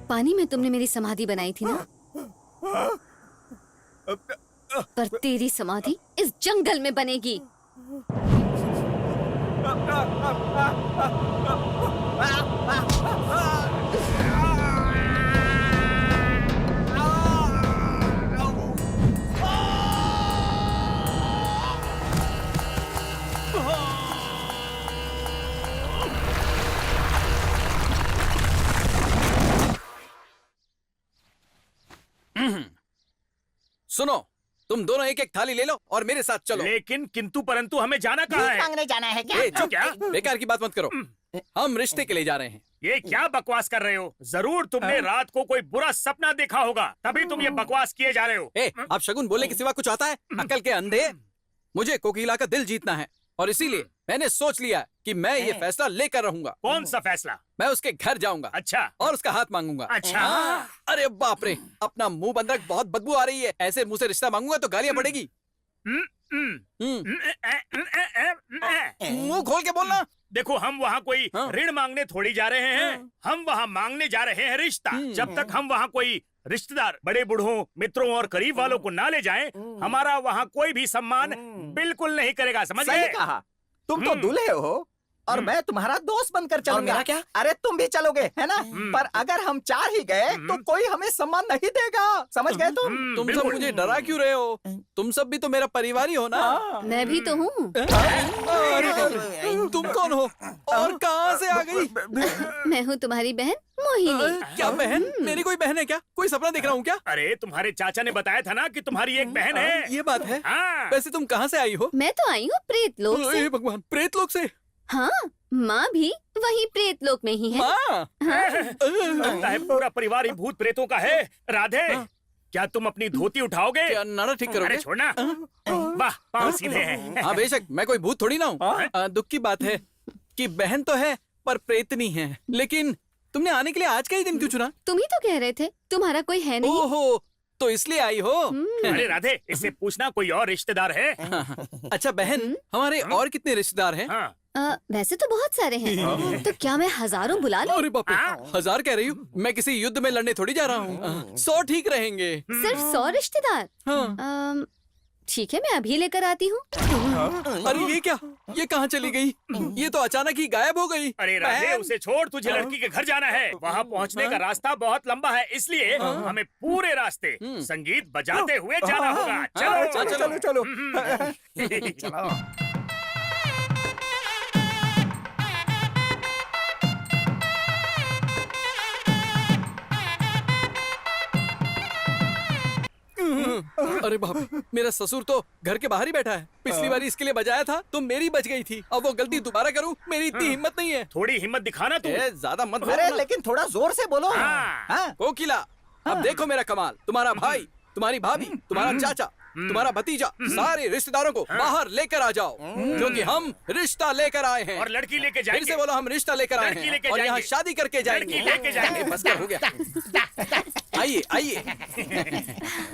पानी में तुमने मेरी समाधि बनाई थी ना? पर तेरी समाधि इस जंगल में बनेगी। सुनो, तुम दोनों एक एक थाली ले लो और मेरे साथ चलो। लेकिन किंतु परंतु हमें जाना कहाँ है? मांगने जाना है क्या? ए, चुप, क्या? बेकार की बात मत करो। हम रिश्ते के लिए जा रहे हैं। ये क्या बकवास कर रहे हो? जरूर तुमने रात को कोई बुरा सपना देखा होगा, तभी तुम ये बकवास किए जा रहे हो। आप शगुन बोलने के सिवा कुछ आता है? अकल के अंधे। मुझे कोकिला का दिल जीतना है और इसीलिए मैंने सोच लिया कि मैं ये फैसला लेकर रहूंगा। कौन सा फैसला? मैं उसके घर जाऊंगा। अच्छा। और उसका हाथ मांगूंगा। अच्छा। अरे बाप रे, अपना मुंह बंद रख, बहुत बदबू आ रही है। ऐसे मुंह से रिश्ता मांगूंगा तो गालियां पड़ेगी। मुंह खोल के बोलना। देखो, हम वहाँ कोई ऋण मांगने थोड़ी जा रहे हैं। हम वहाँ मांगने जा रहे हैं रिश्ता। जब तक हम वहाँ कोई रिश्तेदार, बड़े बूढ़ों, मित्रों और करीब वालों को ना ले जाएं, हमारा वहाँ कोई भी सम्मान बिल्कुल नहीं करेगा। समझ गए? सही कहा। तुम तो दूल्हे हो और मैं तुम्हारा दोस्त बनकर चलूंगा। और मेरा क्या? अरे तुम भी चलोगे, है ना? पर अगर हम 4 ही गए तो कोई हमें सम्मान नहीं देगा। समझ गए तुम? तुम सब मुझे डरा क्यों रहे हो? तुम सब भी तो मेरा परिवार ही हो ना। मैं भी तो हूँ। तुम कौन हो और कहाँ से आ गई? मैं हूँ तुम्हारी बहन मोहिनी। क्या बहन? मेरी कोई बहन है क्या? कोई सपना देख रहा हूँ क्या? अरे तुम्हारे चाचा ने बताया था ना कि तुम्हारी एक बहन है। ये बात है। हाँ। वैसे तुम कहाँ से आई हो? मैं तो आई हूँ प्रेत लोक से। हे भगवान, प्रेत लोक से? हाँ, माँ भी वही प्रेत लोक में ही है। माँ? लगता है पूरा परिवार ही भूत प्रेतों का है। राधे, क्या तुम अपनी धोती उठाओगे? क्या नाना ठीक करोगे? अरे छोड़ना। वाह, पाँव सीधे हैं। हाँ बेशक, मैं कोई भूत थोड़ी ना हूँ। दुख की बात है कि बहन तो है पर प्रेतनी है। लेकिन तुमने आने के लिए आज का ही दिन क्यों चुना? तुम ही तो कह रहे थे तुम्हारा कोई है नहीं। ओहो, तो इसलिए आई हो? अरे राधे, इससे पूछना कोई और रिश्तेदार है? अच्छा बहन, हमारे और कितने रिश्तेदार हैं? वैसे तो बहुत सारे हैं। तो क्या मैं हजारों बुला लूं? अरे बाप रे, 1000 कह रही हूँ? मैं किसी युद्ध में लड़ने थोड़ी जा रहा हूँ। 100 ठीक रहेंगे। सिर्फ 100 रिश्तेदार? ठीक है, मैं अभी लेकर आती हूँ। अरे ये क्या? ये कहाँ चली गई? ये तो अचानक ही गायब हो गई। अरे राधे, उसे छोड़, तुझे लड़की के घर जाना है। वहाँ पहुँचने का रास्ता बहुत लंबा है, इसलिए हमें पूरे रास्ते संगीत बजाते हुए जाना होगा। चलो चलो चलो चलो चलो। अरे बाप रे, मेरा ससुर तो घर के बाहर ही बैठा है। पिछली बार इसके लिए बजाया था तो मेरी बच गई थी। अब वो गलती दोबारा करूं, मेरी इतनी हिम्मत नहीं है। थोड़ी हिम्मत दिखाना तू। ज्यादा मत बोलो अरे ना। लेकिन थोड़ा जोर से बोलो। कोकिला, अब देखो मेरा कमाल। तुम्हारा भाई, तुम्हारी भाभी, तुम्हारा चाचा, तुम्हारा भतीजा, सारे रिश्तेदारों को बाहर लेकर आ जाओ, क्योंकि हम रिश्ता लेकर आए हैं। और लड़की लेके जाएंगे। फिर से बोलो, हम रिश्ता लेकर आए हैं और यहाँ शादी करके जाएंगे। लड़की लेके जाएंगे। बस क्या हो गया? आइए आइए।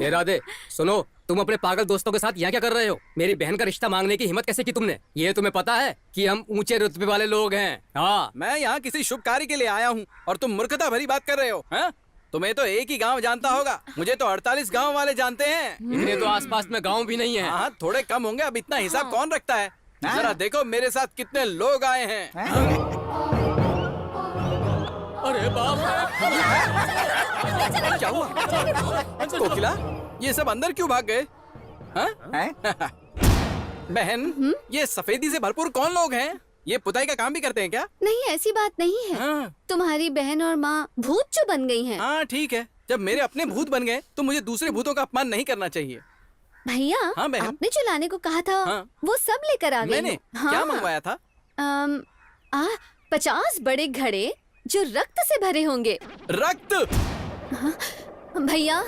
ये राधे सुनो, तुम अपने पागल दोस्तों के साथ यहाँ क्या कर रहे हो? मेरी बहन का रिश्ता मांगने की हिम्मत कैसे की तुमने? ये तुम्हें पता है कि हम ऊंचे रुतबे वाले लोग हैं। हाँ, मैं यहाँ किसी शुभ कार्य के लिए आया हूँ और तुम मूर्खता भरी बात कर रहे हो। हैं? तुम्हें तो एक ही गांव जानता होगा, मुझे तो 48 गांव वाले जानते हैं। इतने तो आसपास में गांव भी नहीं है। हाँ, थोड़े कम होंगे। अब इतना हिसाब कौन रखता है? जरा देखो मेरे साथ कितने लोग आए हैं। अरे बाप रे, क्या हुआ? कोकिला, ये सब अंदर क्यों भाग गए? बहन, ये सफेदी से भरपूर कौन लोग हैं? ये पुताई का काम भी करते हैं क्या? नहीं, ऐसी बात नहीं है। तुम्हारी बहन और माँ भूत जो बन गई हैं। हाँ ठीक है, जब मेरे अपने भूत बन गए तो मुझे दूसरे भूतों का अपमान नहीं करना चाहिए। भैया, हाँ बहन, आपने जो लाने को कहा था वो सब लेकर आ गए। मैंने क्या मंगवाया था? 50 बड़े घड़े जो रक्त से भरे होंगे। रक्त? भैया।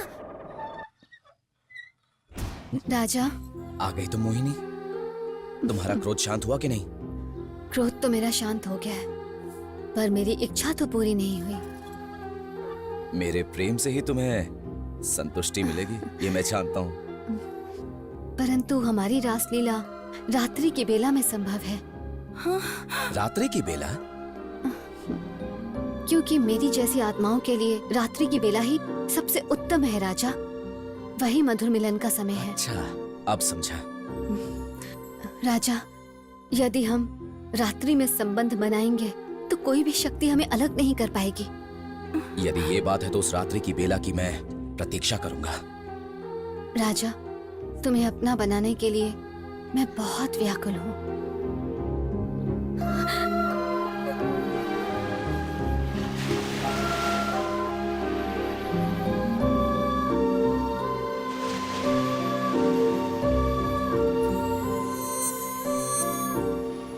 राजा, आ गई तुम मोहिनी। तुम्हारा क्रोध शांत हुआ कि नहीं? क्रोध तो मेरा शांत हो गया है, पर मेरी इच्छा तो पूरी नहीं हुई। मेरे प्रेम से ही तुम्हें संतुष्टि मिलेगी, ये मैं जानता हूँ। परंतु हमारी रासलीला रात्रि की बेला में संभव है। रात्रि की बेला? क्योंकि मेरी जैसी आत्माओं के लिए रात्रि की बेला ही सबसे उत्तम है राजा। वही मधुर मिलन का समय है। अच्छा, अब समझा। राजा, यदि हम रात्रि में संबंध बनाएंगे तो कोई भी शक्ति हमें अलग नहीं कर पाएगी। यदि ये बात है तो उस रात्रि की बेला की मैं प्रतीक्षा करूंगा। राजा, तुम्हें अपना बनाने के लिए मैं बहुत व्याकुल हूँ।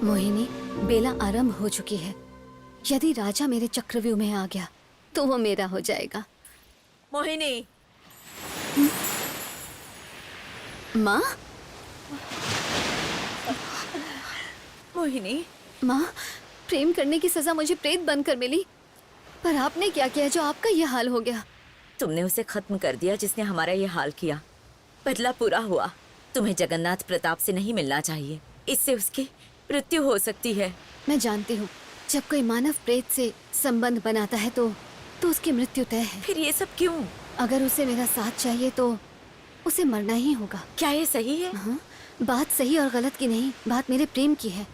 मोहिनी, बेला आरंभ हो चुकी है। यदि राजा मेरे चक्रव्यूह में आ गया तो वो मेरा हो जाएगा। मोहिनी। माँ? मोहिनी। माँ, प्रेम करने की सजा मुझे प्रेत बनकर मिली, पर आपने क्या किया जो आपका ये हाल हो गया? तुमने उसे खत्म कर दिया जिसने हमारा ये हाल किया। बदला पूरा हुआ। तुम्हें जगन्नाथ प्रताप से नहीं मिलना चाहिए, इससे उसकी मृत्यु हो सकती है। मैं जानती हूँ, जब कोई मानव प्रेत से संबंध बनाता है तो उसकी मृत्यु तय है। फिर ये सब क्यों? अगर उसे मेरा साथ चाहिए तो उसे मरना ही होगा। क्या ये सही है? हाँ, बात सही और गलत की नहीं, बात मेरे प्रेम की है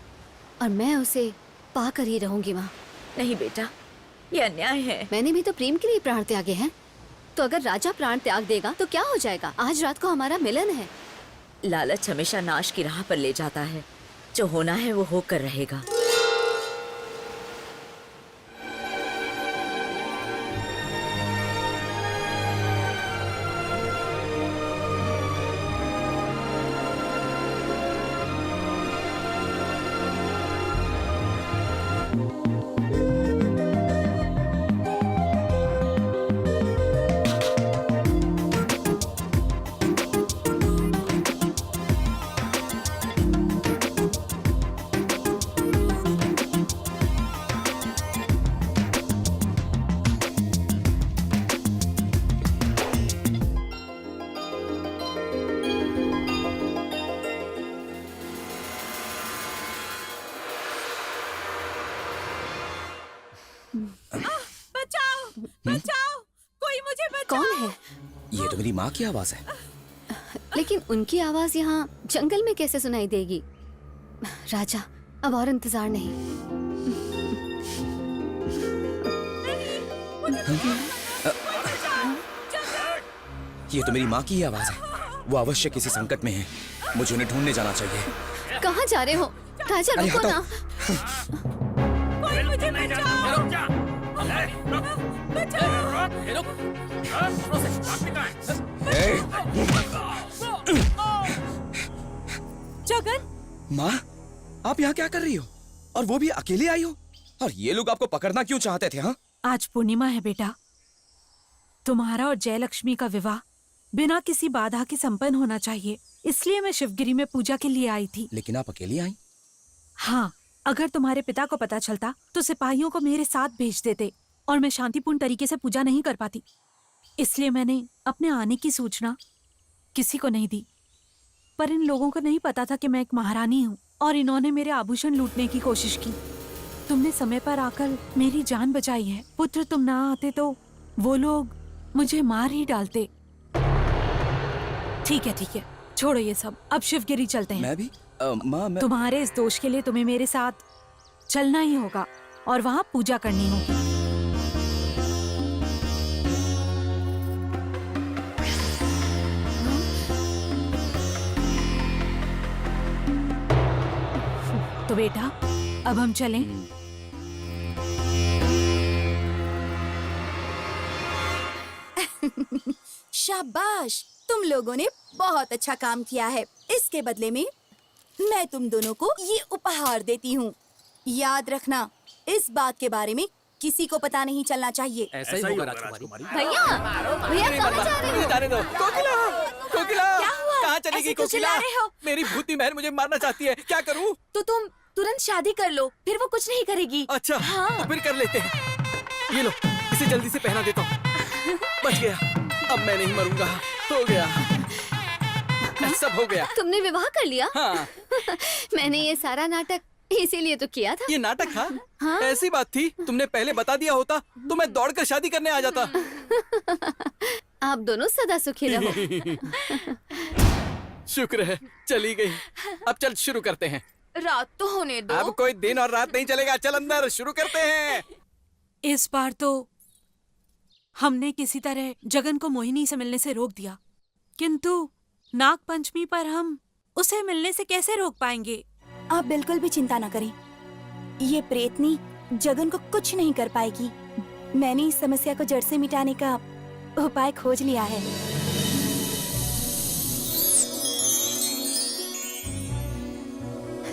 और मैं उसे पाकर ही रहूंगी माँ। नहीं बेटा, ये अन्याय है। मैंने भी तो प्रेम के लिए प्राण त्यागे हैं, तो अगर राजा प्राण त्याग देगा तो क्या हो जाएगा? आज रात को हमारा मिलन है। लालच हमेशा नाश की राह पर ले जाता है। जो होना है वो होकर रहेगा। बचाओ, बचाओ, कोई मुझे बचाओ। कौन है? ये तो मेरी माँ की आवाज है। लेकिन उनकी आवाज यहाँ जंगल में कैसे सुनाई देगी? राजा, अब और इंतजार नहीं। ये तो मेरी माँ की ही आवाज है। वो अवश्य किसी संकट में है। मुझे उन्हें ढूंढने जाना चाहिए। कहाँ जा रहे हो? राजा अरे रुको ना। कोई मुझे बचाओ। जगन, माँ, आप यहाँ क्या कर रही हो? और वो भी अकेले आई हो? और ये लोग आपको पकड़ना क्यों चाहते थे? हाँ, आज पूर्णिमा है बेटा। तुम्हारा और जयलक्ष्मी का विवाह बिना किसी बाधा के संपन्न होना चाहिए, इसलिए मैं शिवगिरी में पूजा के लिए आई थी। लेकिन आप अकेली आई? हाँ, अगर तुम्हारे पिता को पता चलता तो सिपाहियों को मेरे साथ भेज देते और मैं शांतिपूर्ण तरीके से पूजा नहीं कर पाती। इसलिए मैंने अपने आने की सूचना किसी को नहीं दी। पर इन लोगों को नहीं पता था कि मैं एक महारानी हूँ और इन्होंने मेरे आभूषण लूटने की कोशिश की। तुमने समय पर आकर मेरी जान बचाई है। पुत्र, तुम ना आते तो वो लोग मुझे मार ही डालते। ठीक है, छोड़ो ये सब, अब शिवगिरी चलते हैं। मैं भी माँ, मैं... तुम्हारे इस दोष के लिए तुम्हें मेरे साथ चलना ही होगा और वहां पूजा करनी होगी। तो बेटा, अब हम चलें? शाबाश, तुम लोगों ने बहुत अच्छा काम किया है। इसके बदले में मैं तुम दोनों को ये उपहार देती हूँ। याद रखना, इस बात के बारे में किसी को पता नहीं चलना चाहिए। ऐसा ही होगा राजकुमारी। भैया, कहाँ जा रहे हो? जाने दो। कोकिला, कोकिला, क्या हुआ? कहाँ चली गई ऐसे तो चिल्ला कोकिला? रहे हो? मेरी भूती बहन मुझे मारना चाहती है, क्या करूँ? तो तुम तुरंत शादी कर लो, फिर वो कुछ नहीं करेगी। अच्छा, हाँ। तो फिर कर लेते हैं। ये लो, इसे जल्दी से पहना देता हूँ। बच गया, अब मैं नहीं मरूंगा। हो गया, सब हो गया। तुमने विवाह कर लिया? हाँ। मैंने ये सारा नाटक इसीलिए तो किया था। ये नाटक था? हाँ। ऐसी बात थी, तुमने पहले बता दिया होता तो मैं दौड़कर शादी करने आ जाता। आप दोनों सदा सुखी रहो। शुक्र है, चली गई। अब चल शुरू करते हैं। रात तो होने दो। अब कोई दिन और रात नहीं चलेगा, चल अंदर शुरू करते हैं। इस बार तो हमने किसी तरह जगन को मोहिनी से मिलने से रोक दिया, किंतु नाग पंचमी पर हम उसे मिलने से कैसे रोक पाएंगे? आप बिल्कुल भी चिंता न करें। ये प्रेतनी जगन को कुछ नहीं कर पाएगी। मैंने इस समस्या को जड़ से मिटाने का उपाय खोज लिया है।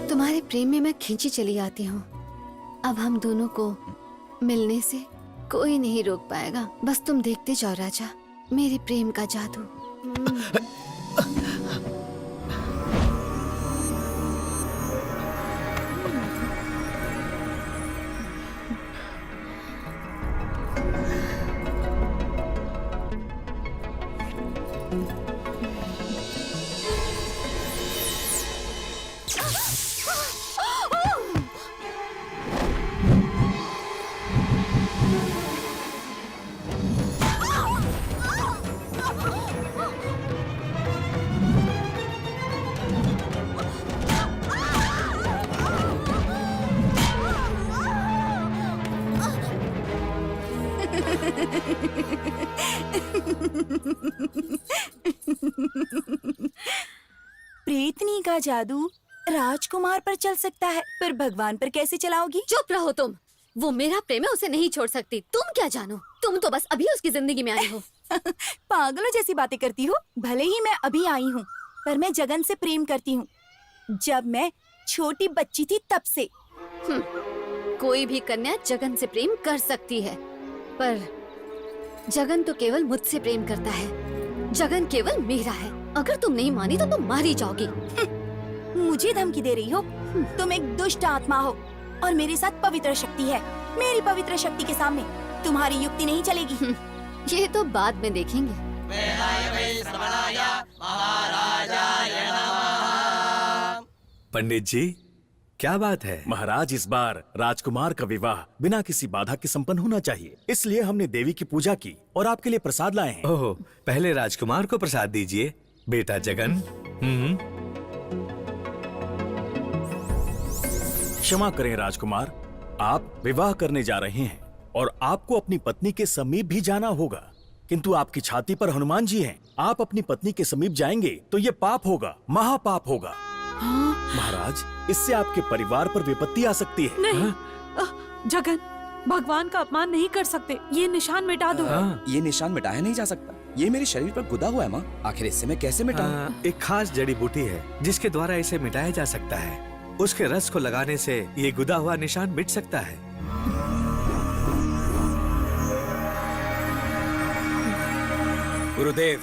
तुम्हारे प्रेम में मैं खींची चली आती हूँ। अब हम दोनों को मिलने से कोई नहीं रोक पाएगा। बस तुम देखते जाओ राजा, मेरे प्रेम का जादू। प्रेतनी का जादू राजकुमार पर चल सकता है, पर भगवान पर कैसे चलाओगी? चुप रहो तुम। वो मेरा प्रेम है, उसे नहीं छोड़ सकती। तुम क्या जानो? तुम तो बस अभी उसकी जिंदगी में आई हो। पागलों जैसी बातें करती हो। भले ही मैं अभी आई हूँ, पर मैं जगन से प्रेम करती हूँ। जब मैं छोटी बच्ची थी तब से। कोई भी कन्या जगन से प्रेम कर सकती है, पर जगन तो केवल मुझसे प्रेम करता है। जगन केवल मेरा है। अगर तुम नहीं मानी तो तुम मारी जाओगी। मुझे धमकी दे रही हो? तुम एक दुष्ट आत्मा हो और मेरे साथ पवित्र शक्ति है। मेरी पवित्र शक्ति के सामने तुम्हारी युक्ति नहीं चलेगी। ये तो बाद में देखेंगे। पंडित जी, क्या बात है? महाराज, इस बार राजकुमार का विवाह बिना किसी बाधा के संपन्न होना चाहिए, इसलिए हमने देवी की पूजा की और आपके लिए प्रसाद लाए हैं। ओह, पहले राजकुमार को प्रसाद दीजिए। बेटा जगन। क्षमा करें राजकुमार, आप विवाह करने जा रहे हैं और आपको अपनी पत्नी के समीप भी जाना होगा, किंतु आपकी छाती पर हनुमान जी हैं। आप अपनी पत्नी के समीप जाएंगे तो ये पाप होगा, महापाप होगा। महाराज, इससे आपके परिवार पर विपत्ति आ सकती है। नहीं, जगन, भगवान का अपमान नहीं कर सकते। ये निशान मिटा दो। ये निशान मिटाया नहीं जा सकता। ये मेरे शरीर पर गुदा हुआ है माँ। आखिर इससे मैं कैसे मिटाऊं? एक खास जड़ी बूटी है जिसके द्वारा इसे मिटाया जा सकता है। उसके रस को लगाने से ये गुदा हुआ निशान मिट सकता है। गुरुदेव,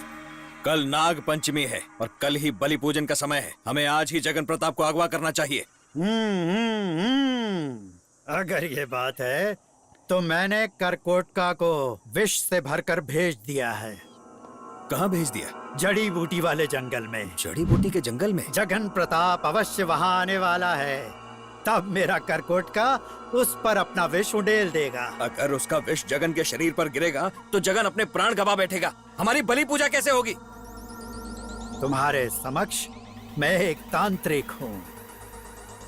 कल नाग पंचमी है और कल ही बलि पूजन का समय है। हमें आज ही जगन प्रताप को अगवा करना चाहिए। अगर ये बात है तो मैंने करकोटका को विष से भरकर भेज दिया है। कहाँ भेज दिया? जड़ी बूटी वाले जंगल में। जड़ी बूटी के जंगल में? जगन प्रताप अवश्य वहाँ आने वाला है। तब मेरा करकोटका उस पर अपना विष उड़ेल देगा। अगर उसका विष जगन के शरीर पर गिरेगा तो जगन अपने प्राण गवा बैठेगा। हमारी बलि पूजा कैसे होगी? तुम्हारे समक्ष मैं एक तांत्रिक हूँ,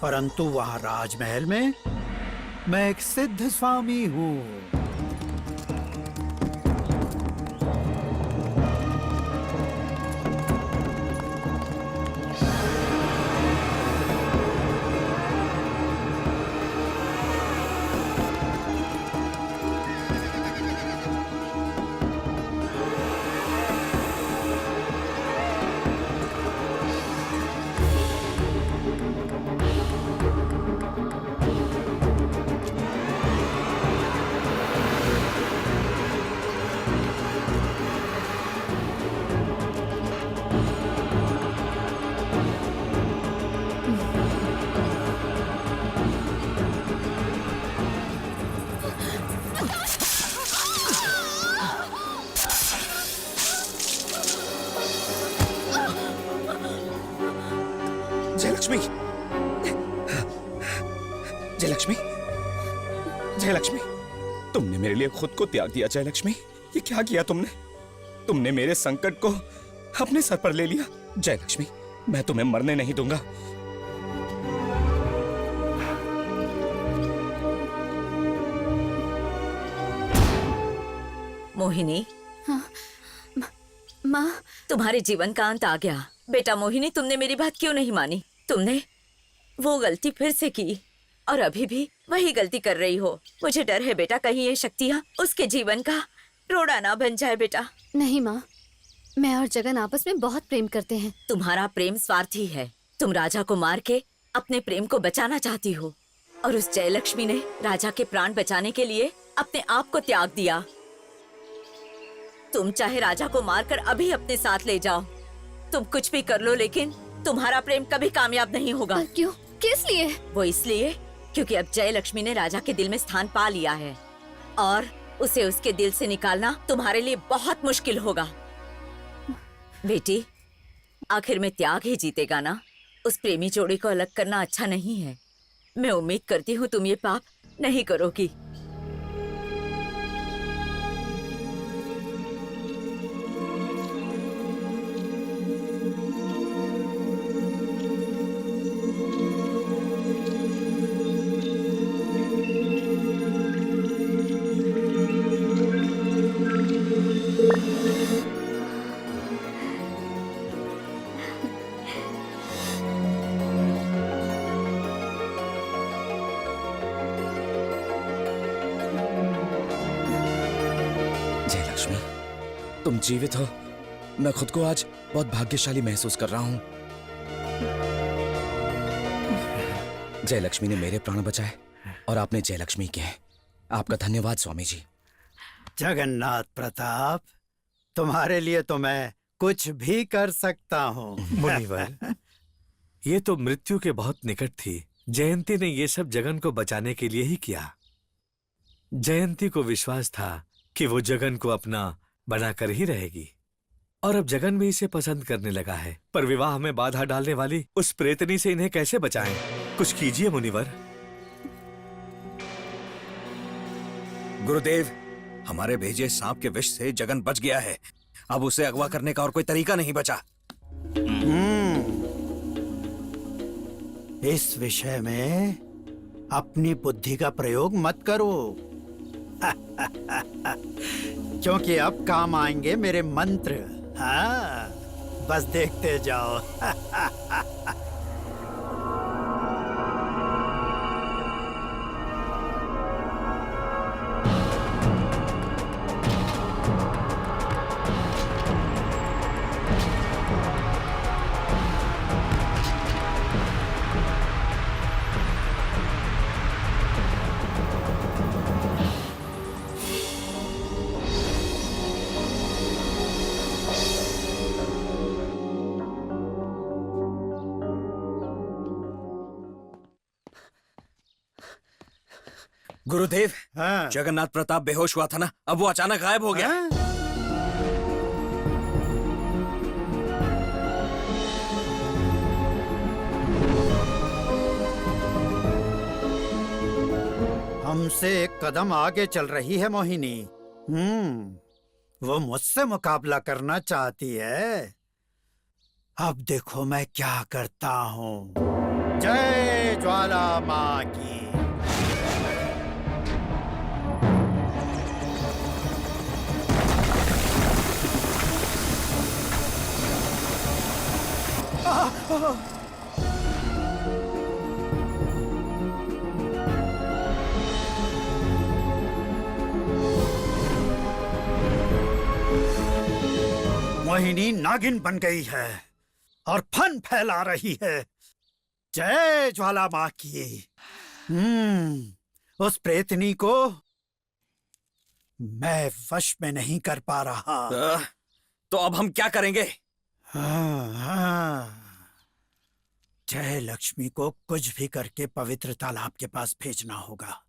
परंतु वहाँ राजमहल में मैं एक सिद्ध स्वामी हूँ। जयलक्ष्मी, जयलक्ष्मी, जयलक्ष्मी, तुमने मेरे लिए खुद को त्याग दिया। जयलक्ष्मी, ये क्या किया तुमने? तुमने मेरे संकट को अपने सर पर ले लिया। जयलक्ष्मी, मैं तुम्हें मरने नहीं दूंगा। मोहिनी। हाँ, माँ, तुम्हारे जीवन का अंत आ गया। बेटा मोहिनी, तुमने मेरी बात क्यों नहीं मानी? तुमने वो गलती फिर से की और अभी भी वही गलती कर रही हो। मुझे डर है बेटा, कहीं ये शक्तियाँ उसके जीवन का रोड़ा ना बन जाए। बेटा नहीं माँ, मैं और जगन आपस में बहुत प्रेम करते हैं। तुम्हारा प्रेम स्वार्थी है। तुम राजा को मार के अपने प्रेम को बचाना चाहती हो और उस जयलक्ष्मी ने राजा के प्राण बचाने के लिए अपने आप को त्याग दिया। तुम चाहे राजा को मारकर अभी अपने साथ ले जाओ, तुम कुछ भी कर लो, लेकिन तुम्हारा प्रेम कभी कामयाब नहीं होगा। क्यों? किस लिए? वो इसलिए क्योंकि अब जयलक्ष्मी ने राजा के दिल में स्थान पा लिया है और उसे उसके दिल से निकालना तुम्हारे लिए बहुत मुश्किल होगा। बेटी, आखिर में त्याग ही जीतेगा ना। उस प्रेमी जोड़ी को अलग करना अच्छा नहीं है। मैं उम्मीद करती हूँ तुम ये पाप नहीं करोगी। तुम जीवित हो। मैं खुद को आज बहुत भाग्यशाली महसूस कर रहा हूं। जयलक्ष्मी ने मेरे प्राण बचाए और आपने जयलक्ष्मी के। आपका धन्यवाद स्वामी जी। जगन्नाथ प्रताप, तुम्हारे लिए तो मैं कुछ भी कर सकता हूँ। मुनिवर, ये तो मृत्यु के बहुत निकट थी। जयंती ने ये सब जगन को बचाने के लिए ही किया। जयंती को विश्वास था कि वो जगन को अपना बनाकर ही रहेगी। और अब जगन भी इसे पसंद करने लगा है। पर विवाह में बाधा डालने वाली उस प्रेतनी से इन्हें कैसे बचाएं? कुछ कीजिए मुनिवर। गुरुदेव, हमारे भेजे सांप के विष से जगन बच गया है। अब उसे अगवा करने का और कोई तरीका नहीं बचा। इस विषय में अपनी बुद्धि का प्रयोग मत करो। क्योंकि अब काम आएंगे मेरे मंत्र। हाँ, बस देखते जाओ। गुरुदेव, जगन्नाथ प्रताप बेहोश हुआ था ना, अब वो अचानक गायब हो गया। हमसे एक कदम आगे चल रही है मोहिनी। वो मुझसे मुकाबला करना चाहती है। अब देखो मैं क्या करता हूँ। जय ज्वाला माँ की। मोहिनी नागिन बन गई है और फन फैला रही है। जय ज्वाला माँ की। उस प्रेतनी को मैं वश में नहीं कर पा रहा। तो अब हम क्या करेंगे? जय लक्ष्मी को कुछ भी करके पवित्र तालाब के पास भेजना होगा।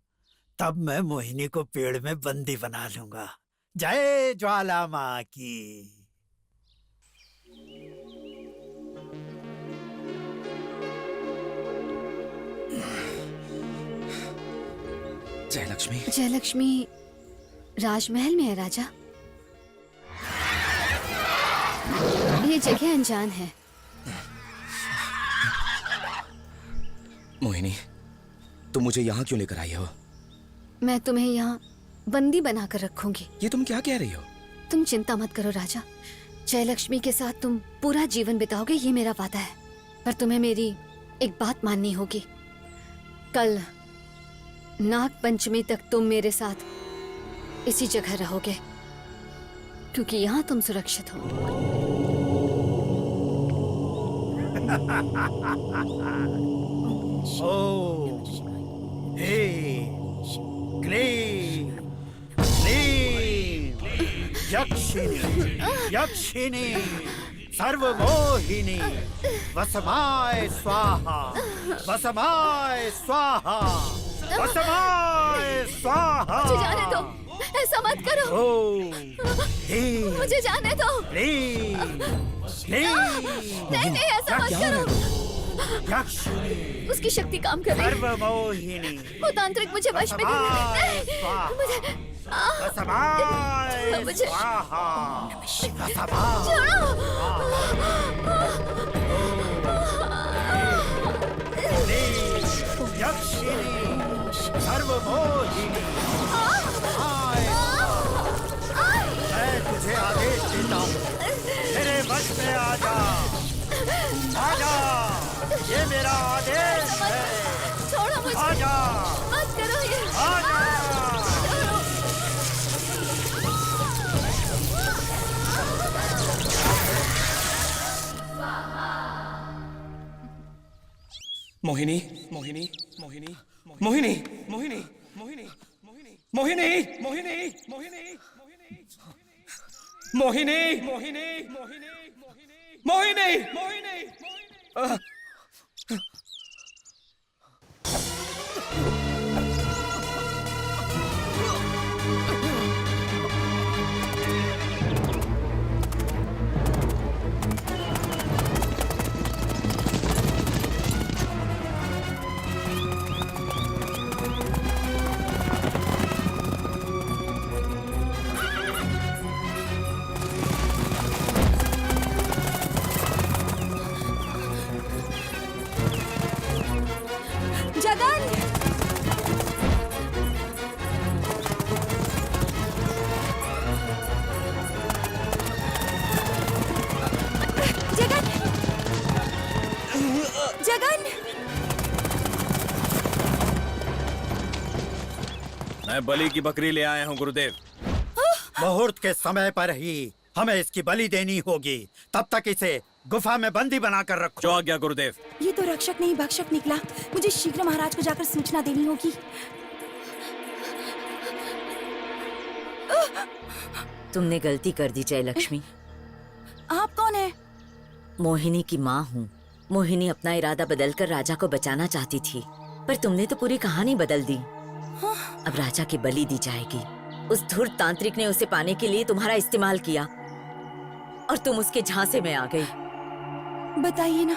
तब मैं मोहिनी को पेड़ में बंदी बना लूंगा। जय ज्वाला माँ की। जय लक्ष्मी। जय लक्ष्मी राजमहल में है राजा। ये जगह अनजान है। मोहिनी, तुम मुझे यहाँ क्यों लेकर आई हो? मैं तुम्हें यहाँ बंदी बनाकर रखूंगी। ये तुम क्या कह रही हो? तुम चिंता मत करो राजा। जय लक्ष्मी के साथ तुम पूरा जीवन बिताओगे, ये मेरा वादा है। पर तुम्हें मेरी एक बात माननी होगी। कल नाग पंचमी तक तुम मेरे साथ इसी जगह रहोगे, क्योंकि यहाँ तुम सुरक्षित हो। ओम क्लीं क्लीं यक्षिणी यक्षिणी सर्वमोहिनी वसमाय स्वाहा वसमाय स्वाहा वसमाय स्वाहा। मुझे जाने दो, ऐसा मत करो। मुझे जाने दो। नहीं, ऐसा मत करो। उसकी शक्ति काम कर रही है। सर्वमोहिनी वो तांत्रिक मुझे वश में नहीं। मुझे यक्षिणी सर्वमोहिनी मैं तुझे आदेश देता हूँ, मेरे वश में आजा। आजा, ये मेरा आदेश है। छोड़ो मुझे। आजा, मत करो ये। आजा। मोहिनी मोहिनी मोहिनी मोहिनी मोहिनी मोहिनी मोहिनी मोहिनी मोहिनी मोहिनी मोहिनी मोहिनी मोहिनी जगन! जगन! जगन! मैं बलि की बकरी ले आया हूँ गुरुदेव। मुहूर्त के समय पर ही हमें इसकी बलि देनी होगी। तब तक इसे गुफा में बंदी बनाकर रखो। जो आज्ञा गुरुदेव। ये तो रक्षक नहीं भक्षक निकला। मुझे शीघ्र महाराज को जाकर सूचना देनी होगी। तुमने गलती कर दी जयलक्ष्मी। आप कौन है? मोहिनी की माँ हूँ। मोहिनी अपना इरादा बदलकर राजा को बचाना चाहती थी, पर तुमने तो पूरी कहानी बदल दी। अब राजा की बलि दी जाएगी। उस धूर्त तांत्रिक ने उसे पाने के लिए तुम्हारा इस्तेमाल किया और तुम उसके झांसे में आ गई। बताइए ना,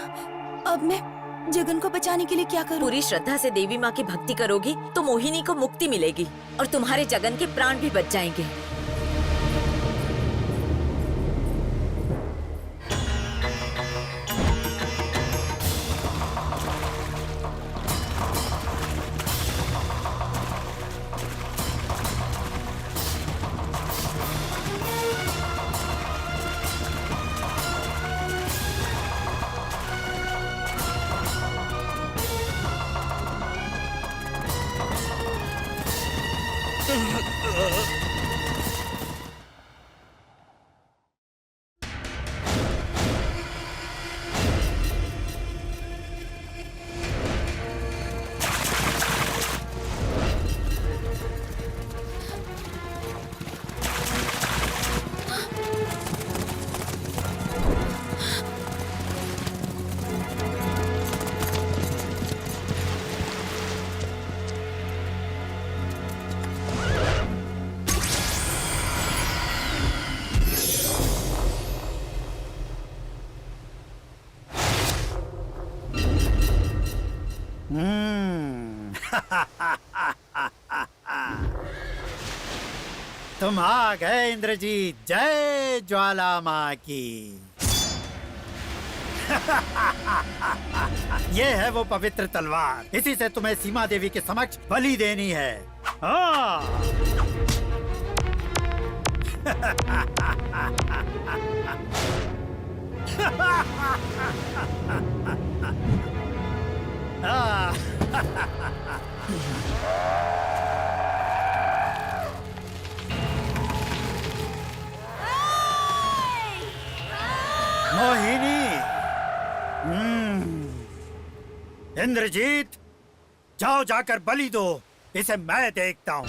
अब मैं जगन को बचाने के लिए क्या करूं? पूरी श्रद्धा से देवी माँ की भक्ति करोगी तो मोहिनी को मुक्ति मिलेगी और तुम्हारे जगन के प्राण भी बच जाएंगे। तुम आ गए इंद्रजीत। जय ज्वाला माँ की। ये है वो पवित्र तलवार। इसी से तुम्हें सीमा देवी के समक्ष बलि देनी है। मोहिनी। इंद्रजीत, जाओ जाकर बलि दो। इसे मैं देखता हूँ।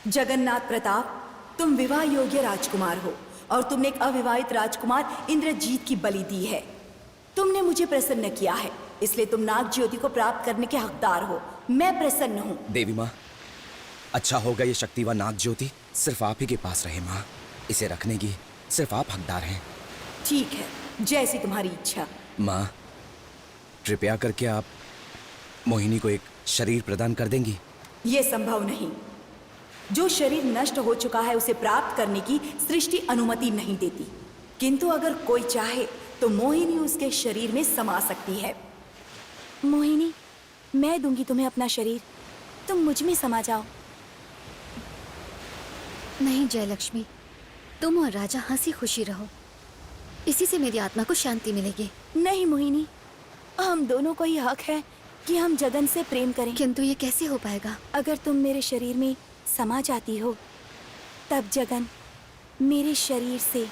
जगन्नाथ प्रताप, तुम विवाह योग्य राजकुमार हो और तुमने एक अविवाहित राजकुमार इंद्रजीत की बलि दी है। तुमने मुझे प्रसन्न किया है, इसलिए तुम नाग ज्योति को प्राप्त करने के हकदार हो। मैं प्रसन्न हूँ। देवी माँ, अच्छा होगा ये शक्तिवान नाग ज्योति सिर्फ आप ही के पास रहे माँ। इसे रखने की सिर्फ आप हकदार हैं। ठीक है, जैसी तुम्हारी इच्छा। माँ, कृपया करके आप मोहिनी को एक शरीर प्रदान कर देंगी? ये संभव नहीं। जो शरीर नष्ट हो चुका है उसे प्राप्त करने की सृष्टि अनुमति नहीं देती, किंतु अगर कोई चाहे तो मोहिनी उसके शरीर में समा सकती है। मोहिनी, मैं दूंगी तुम्हें अपना शरीर, तुम मुझ में समा जाओ। नहीं जयलक्ष्मी, तुम और राजा हंसी खुशी रहो, इसी से मेरी आत्मा को शांति मिलेगी। नहीं मोहिनी, हम दोनों को ही हक है कि हम जगन से प्रेम करें। किंतु ये कैसे हो पाएगा? अगर तुम मेरे शरीर में समा जाती हो तब जगन मेरे शरीर से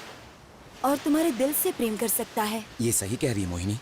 और तुम्हारे दिल से प्रेम कर सकता है। ये सही कह रही है मोहिनी।